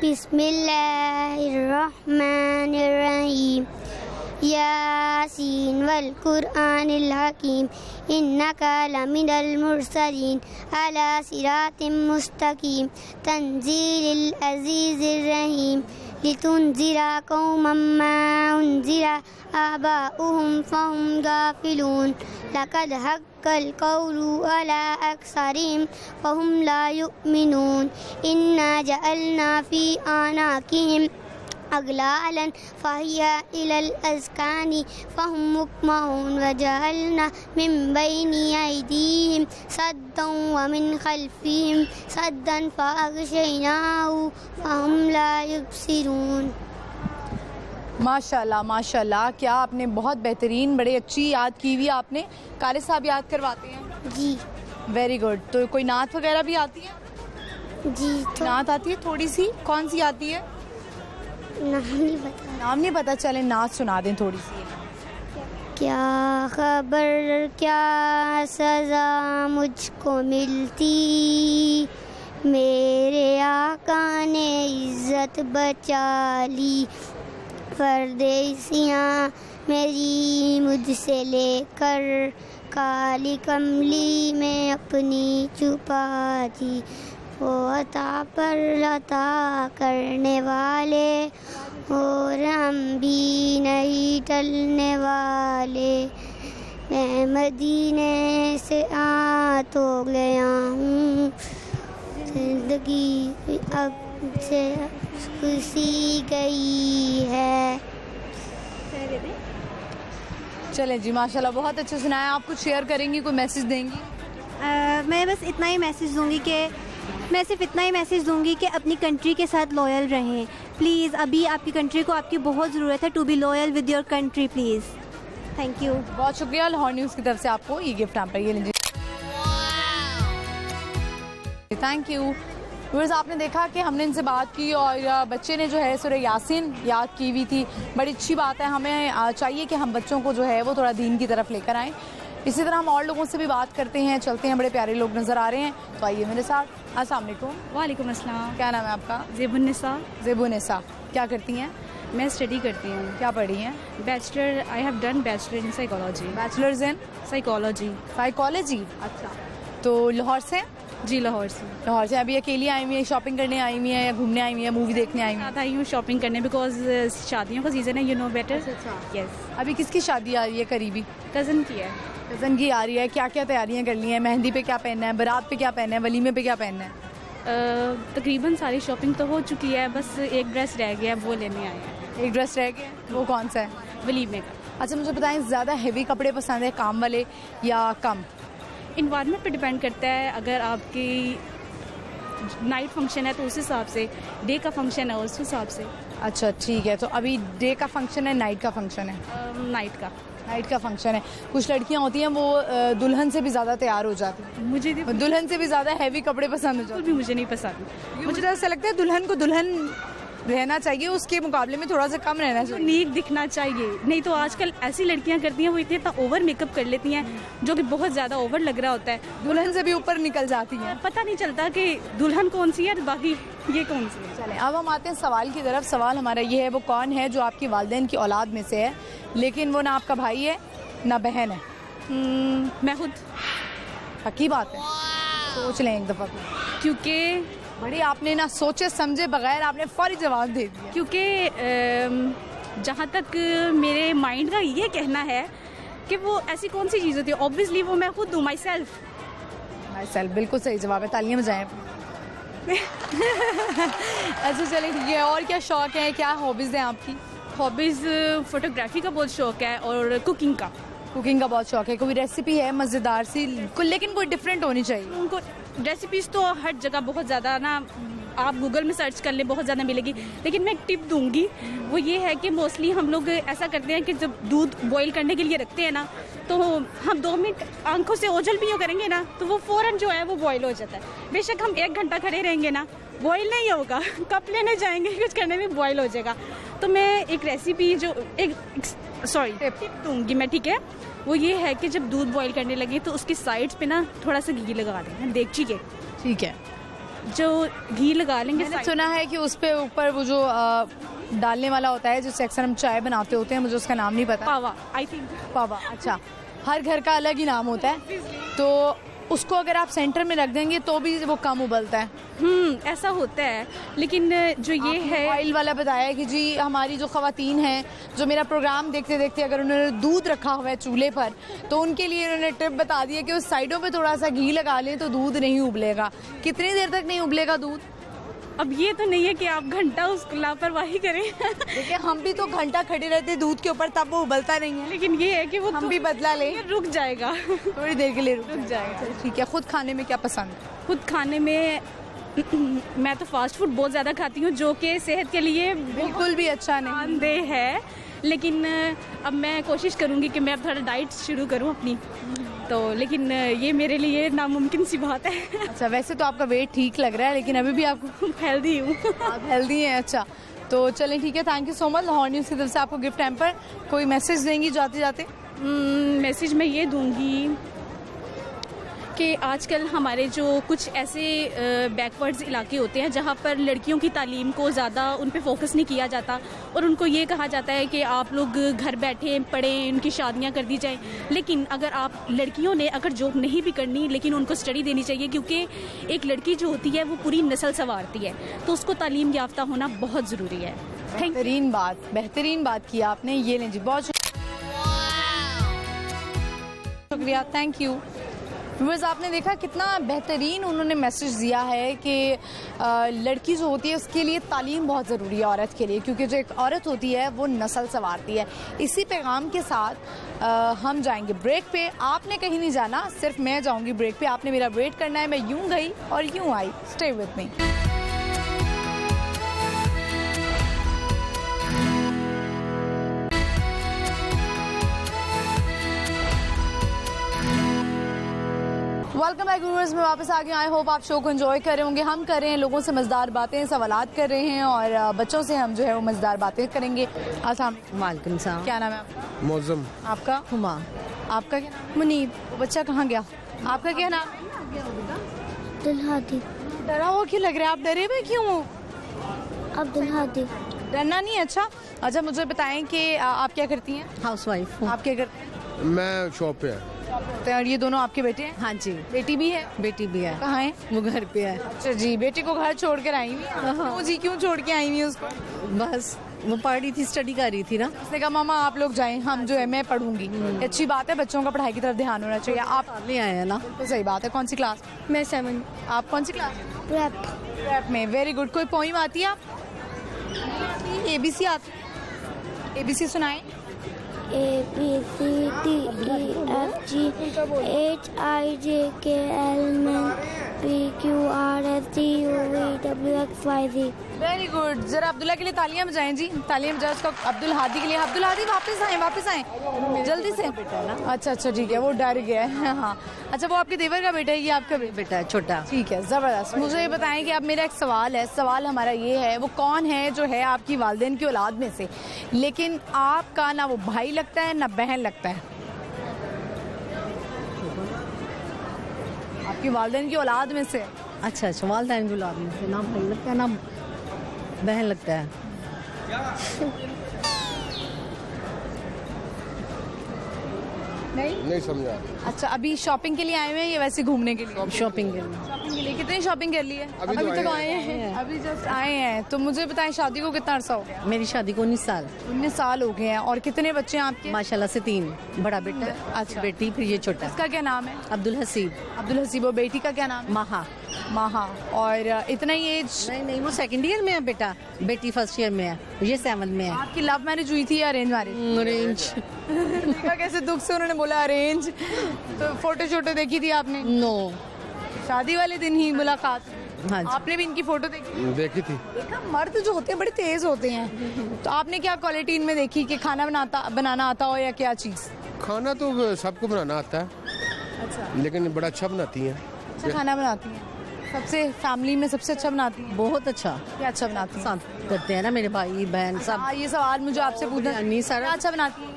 बिस्मिल्लाहिर्रहमानिर्रहीम। यासीन वल कुरआनिल हकीम इन्नका लमिनल मुरसलीन अला सिरातिम मुस्तकीम तंजीलिल अजीजिर रहीम लितुनज़िरा कौमम मा उनज़िरा आबाउहुम फहुम गाफिलून लक़द हक़्क़ल क़ौलु अला अक्सरिहिम फहुम ला युमिनून इन्ना जअलना फ़ी आनाक़िहिम अगलालन फ़हिया इलल अज़कानी फ़हुम मुक़महून वजअलना मिन बैनि अयदीहिम सद्दन व मिन ख़ल्फ़िहिम सद्दन फ़अग़शयनाहु फ़हुम ला युबसिरून। माशाल्लाह माशाल्लाह, क्या आपने बहुत बेहतरीन, बड़ी अच्छी याद की हुई आपने। कारी साहब याद करवाते हैं? जी वेरी गुड। तो कोई नात वगैरह भी आती है? जी। तो नात आती है थोड़ी सी, कौन सी आती है? नाम नहीं पता। नाम नहीं पता, चले नात सुना दें थोड़ी सी। क्या खबर क्या सज़ा मुझको मिलती, मेरे आका ने इज़्ज़त बचा ली, परदेसियाँ मेरी मुझसे लेकर काली कमली में अपनी छुपा दी, वो अता पर अता करने वाले और हम भी नहीं टलने वाले, मैं मदीने से आ तो गया हूँ, जिंदगी अब से खुशी गई है। चलें जी, माशाल्लाह बहुत अच्छा सुनाया। आप कुछ शेयर करेंगी, कोई मैसेज देंगी? मैं बस इतना ही मैसेज दूंगी कि मैं सिर्फ इतना ही मैसेज दूंगी कि अपनी कंट्री के साथ लॉयल रहें प्लीज़। अभी आपकी कंट्री को आपकी बहुत ज़रूरत है, to be loyal with your country please. Thank you. बहुत शुक्रिया। लाहौर न्यूज़ की तरफ से आपको ये गिफ्ट यहाँ पर, ये लीजिए। Thank you. व्यूअर्स, आपने देखा कि हमने इनसे बात की और बच्चे ने जो है सूरह यासीन याद की हुई थी। बड़ी अच्छी बात है, हमें चाहिए कि हम बच्चों को जो है वो थोड़ा दीन की तरफ लेकर आएँ। इसी तरह हम और लोगों से भी बात करते हैं, चलते हैं, बड़े प्यारे लोग नज़र आ रहे हैं। तो आइए मेरे साथ। अस्सलाम वालेकुम। वालेकुम अस्सलाम। क्या नाम है आपका? ज़ेबुन्निसा। ज़ेबुन्निसा, क्या करती हैं? मैं स्टडी करती हूँ। क्या पढ़ी हैं? Bachelor, I have done bachelor in psychology. Bachelors in psychology. Psychology, अच्छा। तो लाहौर से? जी, लाहौर से। लाहौर से। अभी अकेली आई हुई है, शॉपिंग करने आई हुई है या घूमने आई हुई है, मूवी देखने आई हुई है? साथ आई हूँ शॉपिंग करने, बिकॉज शादियों का सीज़न है, यू नो बेटर। यस। अभी किसकी शादी आ रही है करीबी? कज़न की है। कज़न की आ रही है। क्या क्या तैयारियां कर ली हैं? मेहंदी पे क्या पहनना है, बारात पे क्या पहनना है, वलीमे पे क्या पहनना है? तकरीबन सारी शॉपिंग तो हो चुकी है, बस एक ड्रेस रह गया, वो लेने आए हैं। एक ड्रेस रह गया, वो कौन सा है? वलीमे का। अच्छा, मुझे बताएं, ज़्यादा हैवी कपड़े पसंद है काम वाले या कम? इन्वायरमेंट पे डिपेंड करता है। अगर आपकी नाइट फंक्शन है तो उस हिसाब से, डे का फंक्शन है उस हिसाब से। अच्छा ठीक है। तो अभी डे का फंक्शन है, नाइट का फंक्शन है? नाइट का। नाइट का फंक्शन है। कुछ लड़कियां होती हैं वो दुल्हन से भी ज़्यादा तैयार हो जाती हैं। मुझे दुल्हन से भी ज़्यादा हैवी कपड़े पसंद हो जाते हैं। भी मुझे नहीं पसंद। मुझे तो ऐसा लगता है दुल्हन को दुल्हन रहना चाहिए, उसके मुकाबले में थोड़ा सा कम रहना चाहिए, नीक दिखना चाहिए। नहीं तो आजकल ऐसी लड़कियां करती हैं, वो इतना ओवर मेकअप कर लेती हैं जो कि बहुत ज़्यादा ओवर लग रहा होता है, दुल्हन से भी ऊपर निकल जाती हैं। पता नहीं चलता कि दुल्हन कौन सी है, बाकी ये कौन सी है। चलें, अब हम आते हैं सवाल की तरफ। सवाल हमारा ये है, वो कौन है जो आपकी वालिदैन की औलाद में से है लेकिन वो ना आपका भाई है ना बहन है? मैं खुद। पक्की बात है? सोच लें एक दफ़ा, क्योंकि बड़ी आपने ना सोचे समझे बगैर आपने फौरी जवाब दे दिया। क्योंकि जहाँ तक मेरे माइंड का ये कहना है कि वो ऐसी कौन सी चीज़ होती है, ऑब्वियसली वो मैं खुद हूँ, माई सेल्फ। बिल्कुल सही जवाब है, तालियां बजाएं। अच्छा चलिए ठीक है। और क्या शौक है, क्या हॉबीज़ हैं आपकी? हॉबीज़ फोटोग्राफी का बहुत शौक है और कुकिंग का। कुकिंग का बहुत शौक है। कोई रेसिपी है मज़ेदार सी, लेकिन कोई डिफरेंट होनी चाहिए? उनको रेसिपीज़ तो हर जगह बहुत ज़्यादा ना, आप गूगल में सर्च कर लें, बहुत ज़्यादा मिलेगी। लेकिन मैं एक टिप दूंगी, वो ये है कि मोस्टली हम लोग ऐसा करते हैं कि जब दूध बॉईल करने के लिए रखते हैं ना, तो हम 2 मिनट आंखों से ओझल भी करेंगे ना, तो वो फ़ौरन जो है वो बॉईल हो जाता है। बेशक हम 1 घंटा खड़े रहेंगे ना, बॉईल नहीं होगा, कप लेने जाएंगे, कुछ करने में बॉईल हो जाएगा। तो मैं एक रेसिपी जो टिप दूंगी मैं, ठीक है, वो ये है कि जब दूध बॉईल करने लगे तो उसकी साइड्स पे ना थोड़ा सा घी लगा दें देगची के। ठीक है। जो घी लगा लेंगे, मैंने सुना है कि उस पे ऊपर वो जो डालने वाला होता है जिससे अक्सर हम चाय बनाते होते हैं, मुझे उसका नाम नहीं पता। पावा, आई थिंक पावा। अच्छा, हर घर का अलग ही नाम होता है, तो उसको अगर आप सेंटर में रख देंगे तो भी वो कम उबलता है। ऐसा होता है। लेकिन जो ये है, ऑयल वाला बताया कि जी हमारी जो ख़वातीन हैं जो मेरा प्रोग्राम देखते देखते अगर उन्होंने दूध रखा हुआ है चूल्हे पर, तो उनके लिए उन्होंने टिप बता दी है कि उस साइडों पे थोड़ा सा घी लगा लें तो दूध नहीं उबलेगा। कितनी देर तक नहीं उबलेगा दूध? अब ये तो नहीं है कि आप घंटा उसको लापरवाही करें। देखिए, हम भी तो घंटा खड़े रहते हैं दूध के ऊपर, तब वो उबलता नहीं है। लेकिन ये है कि वो हम भी बदला लें, रुक जाएगा, थोड़ी देर के लिए रुक जाएगा। ठीक है। खुद खाने में क्या पसंद? खुद खाने में मैं तो फास्ट फूड बहुत ज़्यादा खाती हूँ जो कि सेहत के लिए बिल्कुल भी अच्छा नहीं। नुकसानदेह है, लेकिन अब मैं कोशिश करूँगी कि मैं अब थोड़ा डाइट शुरू करूँ अपनी, तो लेकिन ये मेरे लिए नामुमकिन सी बात है। अच्छा, वैसे तो आपका वेट ठीक लग रहा है, लेकिन अभी भी आपको हेल्दी हूँ। आप हेल्दी हैं। अच्छा, तो चलें ठीक है, thank you so much. Lahore news की तरफ से आपको गिफ्ट हैम्पर। कोई मैसेज देंगी जाते जाते? मैसेज मैं ये दूंगी कि आजकल हमारे जो कुछ ऐसे बैकवर्ड्स इलाके होते हैं जहाँ पर लड़कियों की तालीम को ज़्यादा उन पे फोकस नहीं किया जाता और उनको ये कहा जाता है कि आप लोग घर बैठे पढ़ें, उनकी शादियाँ कर दी जाएं। लेकिन अगर आप लड़कियों ने अगर जॉब नहीं भी करनी, लेकिन उनको स्टडी देनी चाहिए, क्योंकि एक लड़की जो होती है वो पूरी नस्ल संवारती है, तो उसको तालीम याफ्ता होना बहुत ज़रूरी है। बेहतरीन बात की आपने। ये लें जी, बहुत शुक्रिया, थैंक यू। व्यूअर्स, आपने देखा कितना बेहतरीन उन्होंने मैसेज दिया है कि लड़की जो होती है उसके लिए तालीम बहुत ज़रूरी है औरत के लिए, क्योंकि जो एक औरत होती है वो नस्ल संवारती है। इसी पैगाम के साथ हम जाएंगे ब्रेक पे। आपने कहीं नहीं जाना, सिर्फ मैं जाऊंगी ब्रेक पे। आपने मेरा वेट करना है। मैं यूं गई और यूं आई। Stay with me. Welcome back viewers, मैं वापस आ गया। आई होप आप शो को एंजॉय कर रहे होंगे। हम कर रहे हैं लोगों से मज़ेदार बातें, सवालात कर रहे हैं और बच्चों से हम जो है वो मज़ेदार बातें करेंगे। अस्सलाम वालेकुम सलाम। क्या नाम है आपका? मौज़म। आपका? हुमा। आपका क्या नाम? मुनीब। वो बच्चा कहाँ गया? आपका क्या नाम है? अब्दुल हादी। डरा हुआ क्यों लग रहा है? आप डरे हुए क्यों हो? अब्दुल हादी। डरना नहीं है। अच्छा, मुझे बताएं कि आप क्या करती हैं? House wife. आप क्या करते हैं? मैं शॉप पे है। और ये दोनों आपके बेटे हैं? हाँ जी। बेटी भी है? बेटी भी है। कहाँ है? वो घर पे है। अच्छा जी, बेटी को घर छोड़ कर आई हुई? क्यों जी, क्यों छोड़ के आई हुई उसको? बस वो पढ़ रही थी, स्टडी कर रही थी ना। उसने कहा मामा आप लोग जाएं, हम जो है मैं पढ़ूंगी। अच्छी बात है, बच्चों का पढ़ाई की तरफ ध्यान होना चाहिए। आप ले आए हैं ना? तो सही बात है। कौन सी क्लास? मैं 7। आप कौन सी क्लास? प्रेप में। Very good. कोई पोइम आती है आप? ABC आती? ABC सुनाएं। ABCDEFGHIJKLMNPQRSTUVWXYZ। Very good. जरा अब्दुल्ला के लिए तालियां बजाएं जी, तालियां बजाएं उसका। अब्दुल हादी के लिए। अब्दुल हादी वापस आए जल्दी से। अच्छा ठीक है, वो डर गया है। हाँ, अच्छा, वो आपके देवर का बेटा है? ये आपका बेटा है, छोटा। ठीक है, जबरदस्त। मुझे ये बताएं कि अब मेरा एक सवाल है। सवाल हमारा ये है, वो कौन है जो है आपकी वालिदैन की औलाद में से, लेकिन आपका ना वो भाई लगता है ना बहन लगता है? आपकी वालिदैन की औलाद में से। अच्छा, वालिदैन की औलाद में से ना भाई लगता है ना बहन लगता है। नहीं समझा। अच्छा, अभी शॉपिंग के लिए आए हुए हैं या वैसे घूमने के लिए? शॉपिंग के लिए। कितनी शॉपिंग कर ली है? अभी तक आए हैं। अभी जस्ट आए हैं। तो मुझे बताएं, शादी को कितना अरसा हो गया? मेरी शादी को 19 साल। 19 साल हो गए हैं। और कितने बच्चे हैं आपके? माशाल्लाह से 3। बड़ा बेटा, अच्छा, बेटी, फिर ये छोटा। इसका क्या नाम है? अब्दुल हसीब। अब्दुल हसीब। और बेटी का क्या नाम है? माहा। और इतना ही एज? नहीं, वो 2nd ईयर में है बेटा, बेटी 1st ईयर में है, ये 7th में है। आपकी लव मैरिज हुई थी या अरेंज मैरिज? अरेंज। देखा कैसे दुख से उन्होंने बोला अरेंज। तो फोटो शोटो देखी थी आपने? नो, शादी वाले दिन ही मुलाकात? हाँ जी। आपने भी इनकी फोटो देखी थी। देखा, मर्द जो होते हैं बड़े तेज होते हैं। तो आपने क्या क्वालिटी इनमें देखी कि खाना बनाना आता हो या क्या चीज? खाना तो सबको बनाना आता है। अच्छा, लेकिन बड़ा अच्छा बनाती हैं। अच्छा खाना बनाती हैं? सबसे फैमिली में सबसे अच्छा बनाती हैं? बहुत अच्छा। क्या अच्छा बनाती हैं? साथ करते हैं ना मेरे भाई बहन सब। ये सवाल मुझे आपसे पूछना। नहीं, सारा अच्छा बनाती है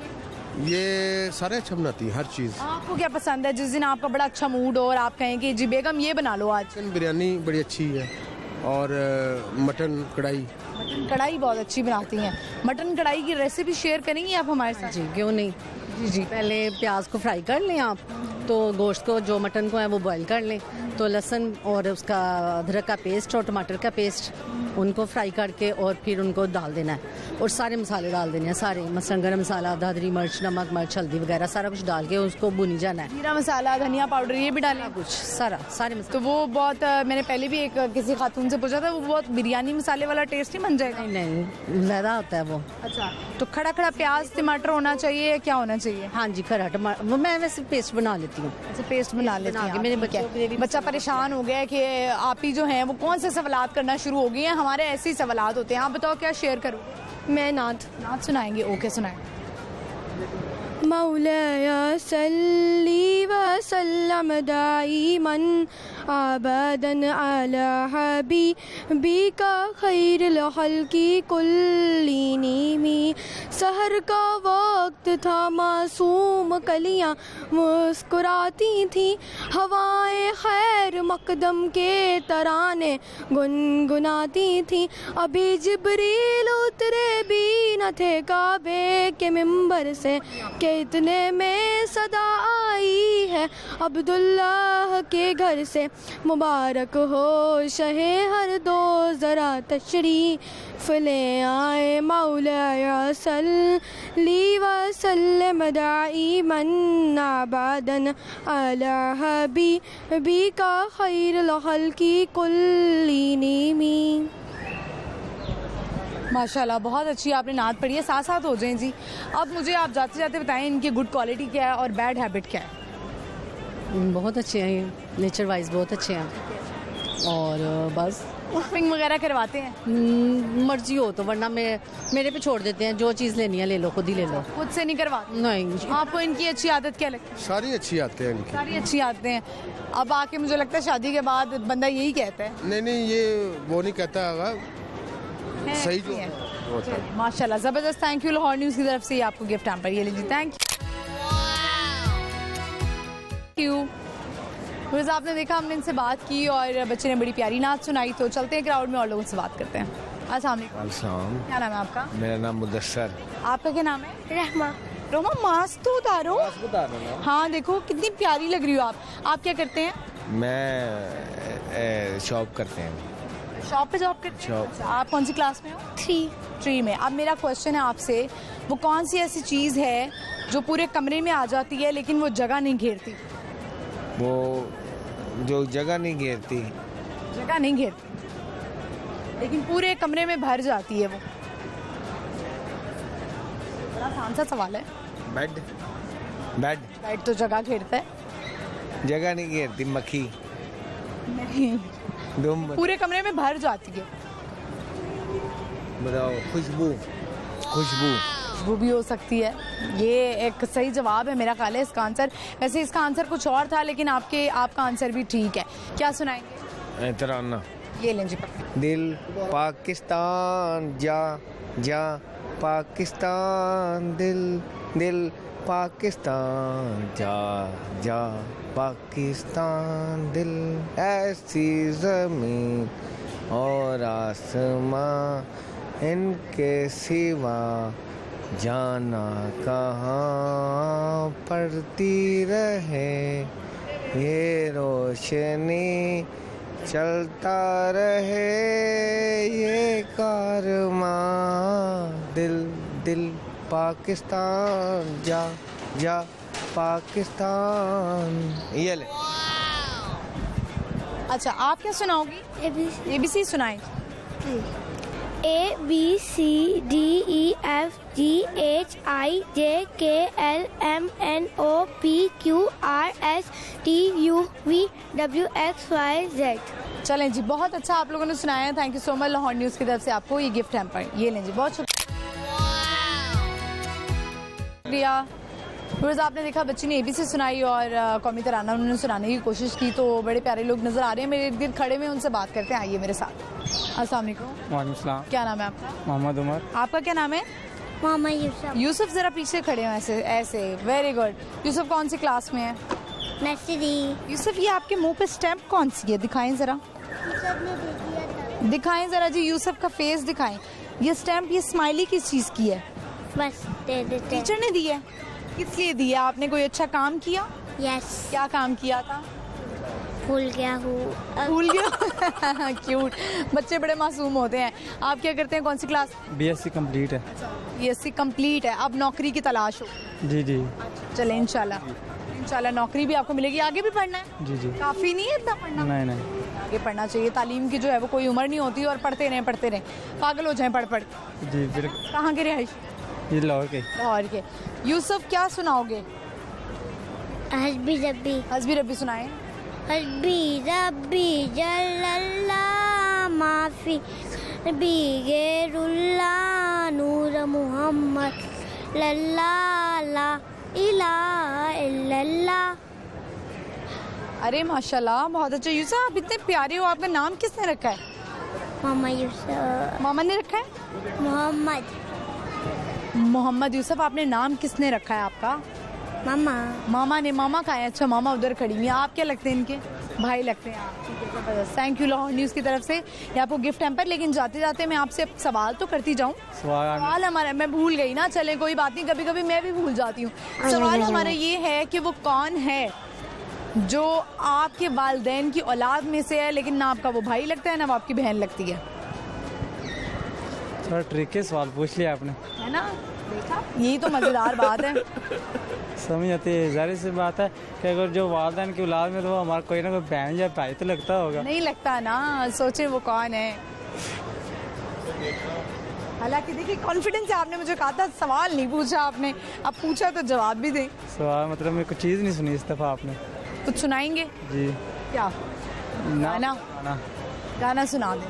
ये सारे अच्छा बनाती है, हर चीज़। आपको क्या पसंद है जिस दिन आपका बड़ा अच्छा मूड हो और आप कहें कि जी बेगम ये बना लो आज? चिकन बिरयानी बड़ी अच्छी है और मटन कढ़ाई। कढ़ाई बहुत अच्छी बनाती हैं। मटन कढ़ाई की रेसिपी शेयर करेंगी आप हमारे साथ? जी, क्यों नहीं। जी। पहले प्याज को फ्राई कर लें आप, तो गोश्त को जो मटन को है वो बॉईल कर लें, तो लहसुन और उसका अदरक का पेस्ट और टमाटर का पेस्ट उनको फ्राई करके और फिर उनको डाल देना है और सारे मसाले डाल देने हैं, सारे मसलन गरम मसाला, दादरी मिर्च, नमक मिर्च, हल्दी वगैरह सारा कुछ डाल के उसको भुनी जाना है। जीरा मसाला, धनिया पाउडर ये भी डालें? कुछ सारे मसाले। तो वो बहुत मैंने पहले भी एक किसी खातून से पूछा था, वो बहुत बिरयानी मसाले वाला टेस्ट ही बन जाएगा? नहीं, ज़्यादा होता है वो। अच्छा, तो खड़ा प्याज टमाटर होना चाहिए या क्या होना चाहिए? हाँ जी, खड़ा टमाटर। वो मैं वैसे पेस्ट बना लेती लेती हूँ। अच्छा, पेस्ट बना लेते बना हैं के आप, मेरे ठीक है। बच्चों के लिए भी बच्चा परेशान हो गया है कि आप ही जो हैं वो कौन से सवालात करना शुरू हो गई हैं। हमारे ऐसे ही सवालात होते हैं। आप बताओ क्या शेयर करो। मैं नात सुनाएंगे? ओके, सुनाएं। मौलाया सल्ली व सल्लम दाइमन अबदन अला हबीबिका खैरुल खल्की कुल्लिनीमी। सहर का वक्त था, मासूम कलियां मुस्कुराती थी, हवाएं खैर मकदम के तराने गुनगुनाती थी। अभी जिब्रील उतरे भी न थे काबे के मिंबर से कि इतने में सदा आई है अब्दुल्लाह के घर से। मुबारक हो शहे हर दो ज़रा तशरीफ ले आए। मौलाया सल्ली व सल्लम दाइमन अबदन अला हबीबिका खैरुल खल्की कुल्लिनीमी। माशाल्लाह, बहुत अच्छी आपने नात पढ़ी है। साथ साथ हो जाएं जी। अब मुझे आप जाते जाते बताएं इनकी गुड क्वालिटी क्या है और बैड हैबिट क्या है। बहुत अच्छे हैं ये, नेचर वाइज बहुत अच्छे हैं। और बस शॉपिंग वगैरह करवाते हैं? मर्जी हो तो, वरना मेरे पे छोड़ देते हैं। जो चीज़ लेनी है ले लो, खुद ही ले लो, खुद से नहीं करवाते? नहीं। आपको इनकी अच्छी आदत क्या लगती है? सारी अच्छी आते हैं इनकी, सारी अच्छी आदतें हैं। अब आके मुझे लगता है शादी के बाद बंदा यही कहता है। नहीं, ये वो नहीं कहता है, सही जो होता है। माशाल्लाह, ज़बरदस्त। Thank you. लाहौर न्यूज़ की तरफ से आपको गिफ्ट हैम्पर ये लीजिए। Thank you. फिर आपने देखा, हमने इनसे बात की और बच्चे ने बड़ी प्यारी नात सुनाई। तो चलते हैं क्राउड में और लोगों से बात करते हैं। अस्सलाम वालेकुम। क्या नाम है आपका? मेरा नाम मुदस्सर। आपका क्या नाम है? रहमा। रोमा, मास्क तो उतारो। हाँ, देखो कितनी प्यारी लग रही हो आप क्या करते हैं? मैं शॉप करते हैं। शॉप पे जॉब करते हैं? अच्छा, आप कौन सी क्लास में हो? 3 में। अब मेरा क्वेश्चन है आपसे, वो कौन सी ऐसी चीज़ है जो पूरे कमरे में आ जाती है लेकिन वो जगह नहीं घेरती? वो जो जगह नहीं घेरती लेकिन पूरे कमरे में भर जाती है वो। बड़ा आसान सा सवाल है। बेड तो जगह घेरता है। जगह नहीं घेरती, मक्खी। नहीं, पूरे कमरे में भर जाती है। बताओ। खुशबू भी हो सकती है। ये एक सही जवाब है मेरा ख्याल है इसका आंसर। वैसे इसका आंसर कुछ और था, लेकिन आपका आंसर भी ठीक है। क्या सुनाएंगे? तराना। ये लें जी। दिल पाकिस्तान जा पाकिस्तान, दिल पाकिस्तान जा पाकिस्तान। दिल ऐसी ज़मीन और आसमां, इनके सिवा जाना कहाँ। पड़ती रहे ये रोशनी, चलता रहे ये कारवां। दिल पाकिस्तान जा पाकिस्तान। ये ले। अच्छा, आप क्या सुनाओगी? ABC सुनाएं। ABCDEFGHIJKLMNOPQRSTUVWXYZ। चलें जी, बहुत अच्छा आप लोगों ने सुनाया है। Thank you so much. Lahore news की तरफ से आपको ये गिफ्ट हैम्पर ये लें जी। बहुत शुक्रिया। फिर आपने देखा, बच्ची ने ABC सुनाई और कौमी तराना उन्होंने सुनाने की कोशिश की। तो बड़े प्यारे लोग नजर आ रहे हैं मेरे इर्द गिर्द खड़े में, उनसे बात करते हैं। आइए मेरे साथ। अस्सलाम वालेकुम। वालेकुम सलाम। क्या नाम है आपका? मोहम्मद उमर। आपका क्या नाम है? मोहम्मद यूसुफ। जरा पीछे खड़े हो ऐसे। Very good. यूसुफ कौन सी क्लास में है? नर्सरी। यूसुफ, ये आपके मुंह पे स्टैम्प कौन सी है? दिखाएं जरा, दिखाएं जरा जी। यूसुफ का फेस दिखाएं। ये स्टैम्प, ये स्माइली किस चीज़ की है? बस दे देते। टीचर ने दी है। किस लिए दी है? आपने कोई अच्छा काम किया? यस। क्या काम किया था? भूल गया। क्यूट। बच्चे बड़े मासूम होते हैं। आप क्या करते हैं? कौन सी क्लास? BSc कंप्लीट है। BSc कंप्लीट है। अब नौकरी की तलाश हो? जी। चले, इंशाल्लाह नौकरी भी आपको मिलेगी। आगे भी पढ़ना है? जी। काफ़ी नहीं है इतना पढ़ना? नहीं। आगे पढ़ना चाहिए। तालीम की जो है वो कोई उम्र नहीं होती और पढ़ते रहें पागल हो जाएं पढ़। जी फिर। कहाँ के रिहाइश? ये लाहौर के। यूसुफ, क्या सुनाओगे? हस्बी रब्बी हस्बी रब्बी सुनाए। हस्बी रब्बी जल्लल्ला माफी रब्बी गैरुल्ला नूर मुहम्मद लल्ला ला इलाहा इल्लल्लाह। अरे माशाल्लाह, बहुत अच्छा। यूसुफ, आप इतने प्यारे हो, आपका नाम किसने रखा है? मामा यूसुफ। मामा ने रखा है? मोहम्मद। मोहम्मद यूसुफ, आपने नाम किसने रखा है आपका? मामा। मामा ने। मामा कहाँ है? अच्छा, मामा उधर खड़ी हुई हैं। आप क्या लगते हैं इनके? भाई लगते हैं आप। ठीक है, जबरदस्त। थैंक यू लाहौर न्यूज़ की तरफ से, ये आपको गिफ्ट हैम्पर। लेकिन जाते जाते मैं आपसे सवाल तो करती जाऊँ। सवाल हमारा, मैं भूल गई ना, चले कोई बात नहीं, कभी कभी मैं भी भूल जाती हूँ। सवाल हमारा ये है कि वो कौन है जो आपके वालिदैन की औलाद में से है, लेकिन ना आपका वो भाई लगता है ना वो आपकी बहन लगती है? थोड़ा ट्रिकी सवाल पूछ लिया आपने, है ना? देखा, यही तो मज़ेदार बात है। समझ आती है। जाहिर सी बात है कि अगर जो वालिदैन की औलाद में, तो वो हमारा कोई ना कोई बहन या भाई तो लगता होगा। नहीं लगता ना, सोचे वो कौन है। हालांकि देखिए, कॉन्फिडेंस से आपने मुझे कहा था सवाल नहीं पूछा आपने, अब पूछा तो जवाब भी दें। सवाल मतलब मैं कुछ चीज़ नहीं सुनी इस दफ़ा आपने। कुछ सुनाएंगे? जी। क्या? गाना? गाना सुना दें।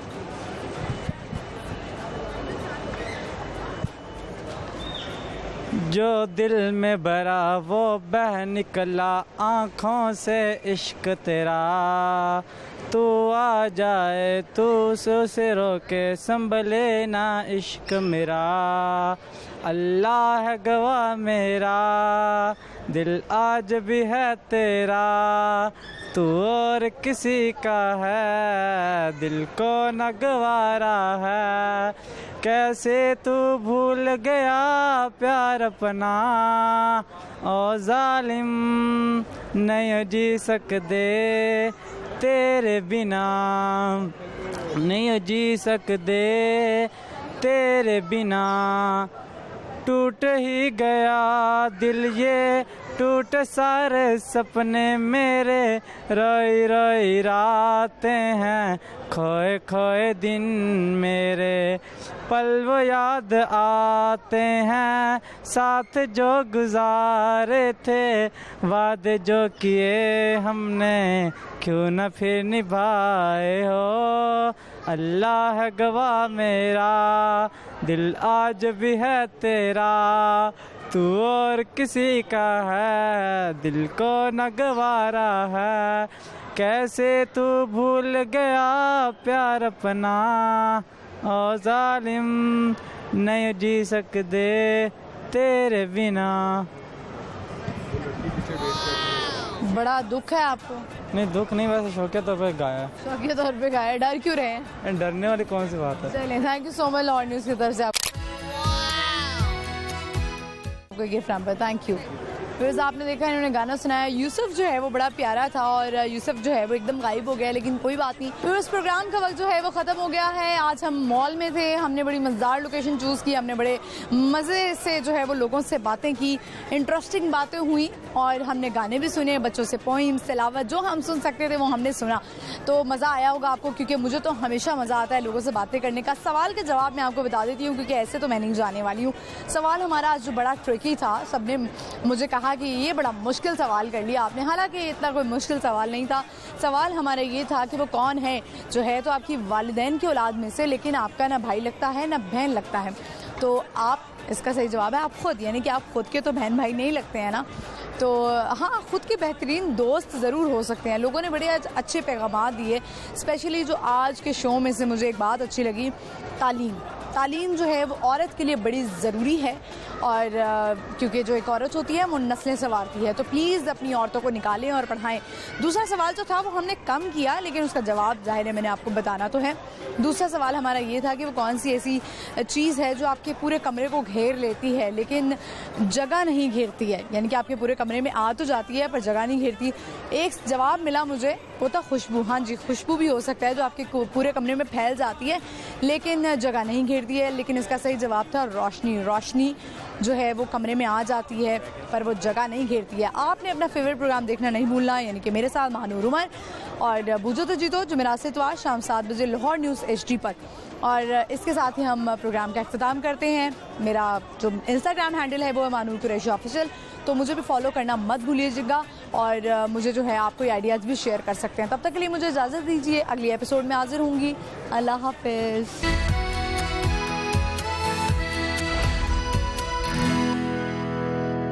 जो दिल में भरा वो बह निकला आँखों से इश्क तेरा, तू आ जाए तू उसे रोके संभले ना इश्क मेरा। अल्लाह है गवाह मेरा दिल आज भी है तेरा, तू और किसी का है दिल को न गवारा है। कैसे तू भूल गया प्यार अपना, ओ जालिम नहीं जी सकते तेरे बिना, नहीं जी सकते तेरे बिना। टूट ही गया दिल ये टूट सारे सपने मेरे, रोई रोई रातें हैं खोए खोए दिन मेरे। पल वो याद आते हैं साथ जो गुजारे थे, वादे जो किए हमने क्यों न फिर निभाए हो। अल्लाह है गवाह मेरा दिल आज भी है तेरा, तू और किसी का है दिल को न गवारा है। कैसे तू भूल गया प्यार अपना, ओ जालिम नहीं जी सकते तेरे बिना। बड़ा दुख है आपको? नहीं दुख नहीं, वैसे शौकिया तौर पर गाया। शौकिया तौर पे गाया, डर क्यों रहे हैं? डरने वाली कौन सी बात है। चलिए, thank you so much Lahore news की तरफ से आपको गिफ्ट नंबर। Thank you. फिर आपने देखा इन्होंने गाना सुनाया। यूसुफ जो है वो बड़ा प्यारा था और यूसुफ जो है वो एकदम गायब हो गया, लेकिन कोई बात नहीं। फिर उस प्रोग्राम का वक्त जो है वो ख़त्म हो गया है। आज हम मॉल में थे, हमने बड़ी मज़ेदार लोकेशन चूज़ की, हमने बड़े मज़े से जो है वो लोगों से बातें की, इंटरेस्टिंग बातें हुई और हमने गाने भी सुने, बच्चों से पोइम्स तिलावत जो हम सुन सकते थे वो हमने सुना। तो मज़ा आया होगा आपको, क्योंकि मुझे तो हमेशा मज़ा आता है लोगों से बातें करने का। सवाल के जवाब मैं आपको बता देती हूँ, क्योंकि ऐसे तो मैं नहीं जाने वाली हूँ। सवाल हमारा आज जो बड़ा ट्रिकी था, सबने मुझे कहा कि ये बड़ा मुश्किल सवाल कर लिया आपने, हालांकि इतना कोई मुश्किल सवाल नहीं था। सवाल हमारा ये था कि वो कौन है जो है तो आपकी वालिदैन की औलाद में से, लेकिन आपका ना भाई लगता है ना बहन लगता है। तो आप, इसका सही जवाब है आप खुद, यानी कि आप खुद के तो बहन भाई नहीं लगते हैं ना। तो हाँ, खुद के बेहतरीन दोस्त ज़रूर हो सकते हैं। लोगों ने बड़े अच्छे पैगाम दिए, स्पेशली जो आज के शो में से मुझे एक बात अच्छी लगी, तालीम जो है वो औरत के लिए बड़ी ज़रूरी है, और क्योंकि जो एक औरत होती है वो नस्लें संवारती है। तो प्लीज़ अपनी औरतों को निकालें और पढ़ाएं। दूसरा सवाल जो था वो हमने कम किया, लेकिन उसका जवाब ज़ाहिर है मैंने आपको बताना तो है। दूसरा सवाल हमारा ये था कि वो कौन सी ऐसी चीज़ है जो आपके पूरे कमरे को घेर लेती है लेकिन जगह नहीं घेरती है, यानी कि आपके पूरे कमरे में आ तो जाती है पर जगह नहीं घेरती। एक जवाब मिला मुझे, वो था खुशबू। हाँ जी, खुशबू भी हो सकता है जो आपके पूरे कमरे में फैल जाती है लेकिन जगह नहीं घेरती है। लेकिन इसका सही जवाब था रोशनी जो है वो कमरे में आ जाती है पर वो जगह नहीं घेरती है। आपने अपना फेवरेट प्रोग्राम देखना नहीं भूलना, यानी कि मेरे साथ महानूर उमर और बूझो तो जीतो, जो मेरा इतवार शाम 7 बजे लाहौर न्यूज़ HD पर। और इसके साथ ही हम प्रोग्राम का अख्ताम करते हैं। मेरा जो इंस्टाग्राम हैंडल है वो है मानूर कुरैशी ऑफिशियल, तो मुझे भी फॉलो करना मत भूलिएगा। और मुझे जो है आप कोई आइडियाज़ भी शेयर कर सकते हैं। तब तक के लिए मुझे इजाज़त दीजिए, अगली एपिसोड में हाजिर होंगी। अल्लाह हाफिज़।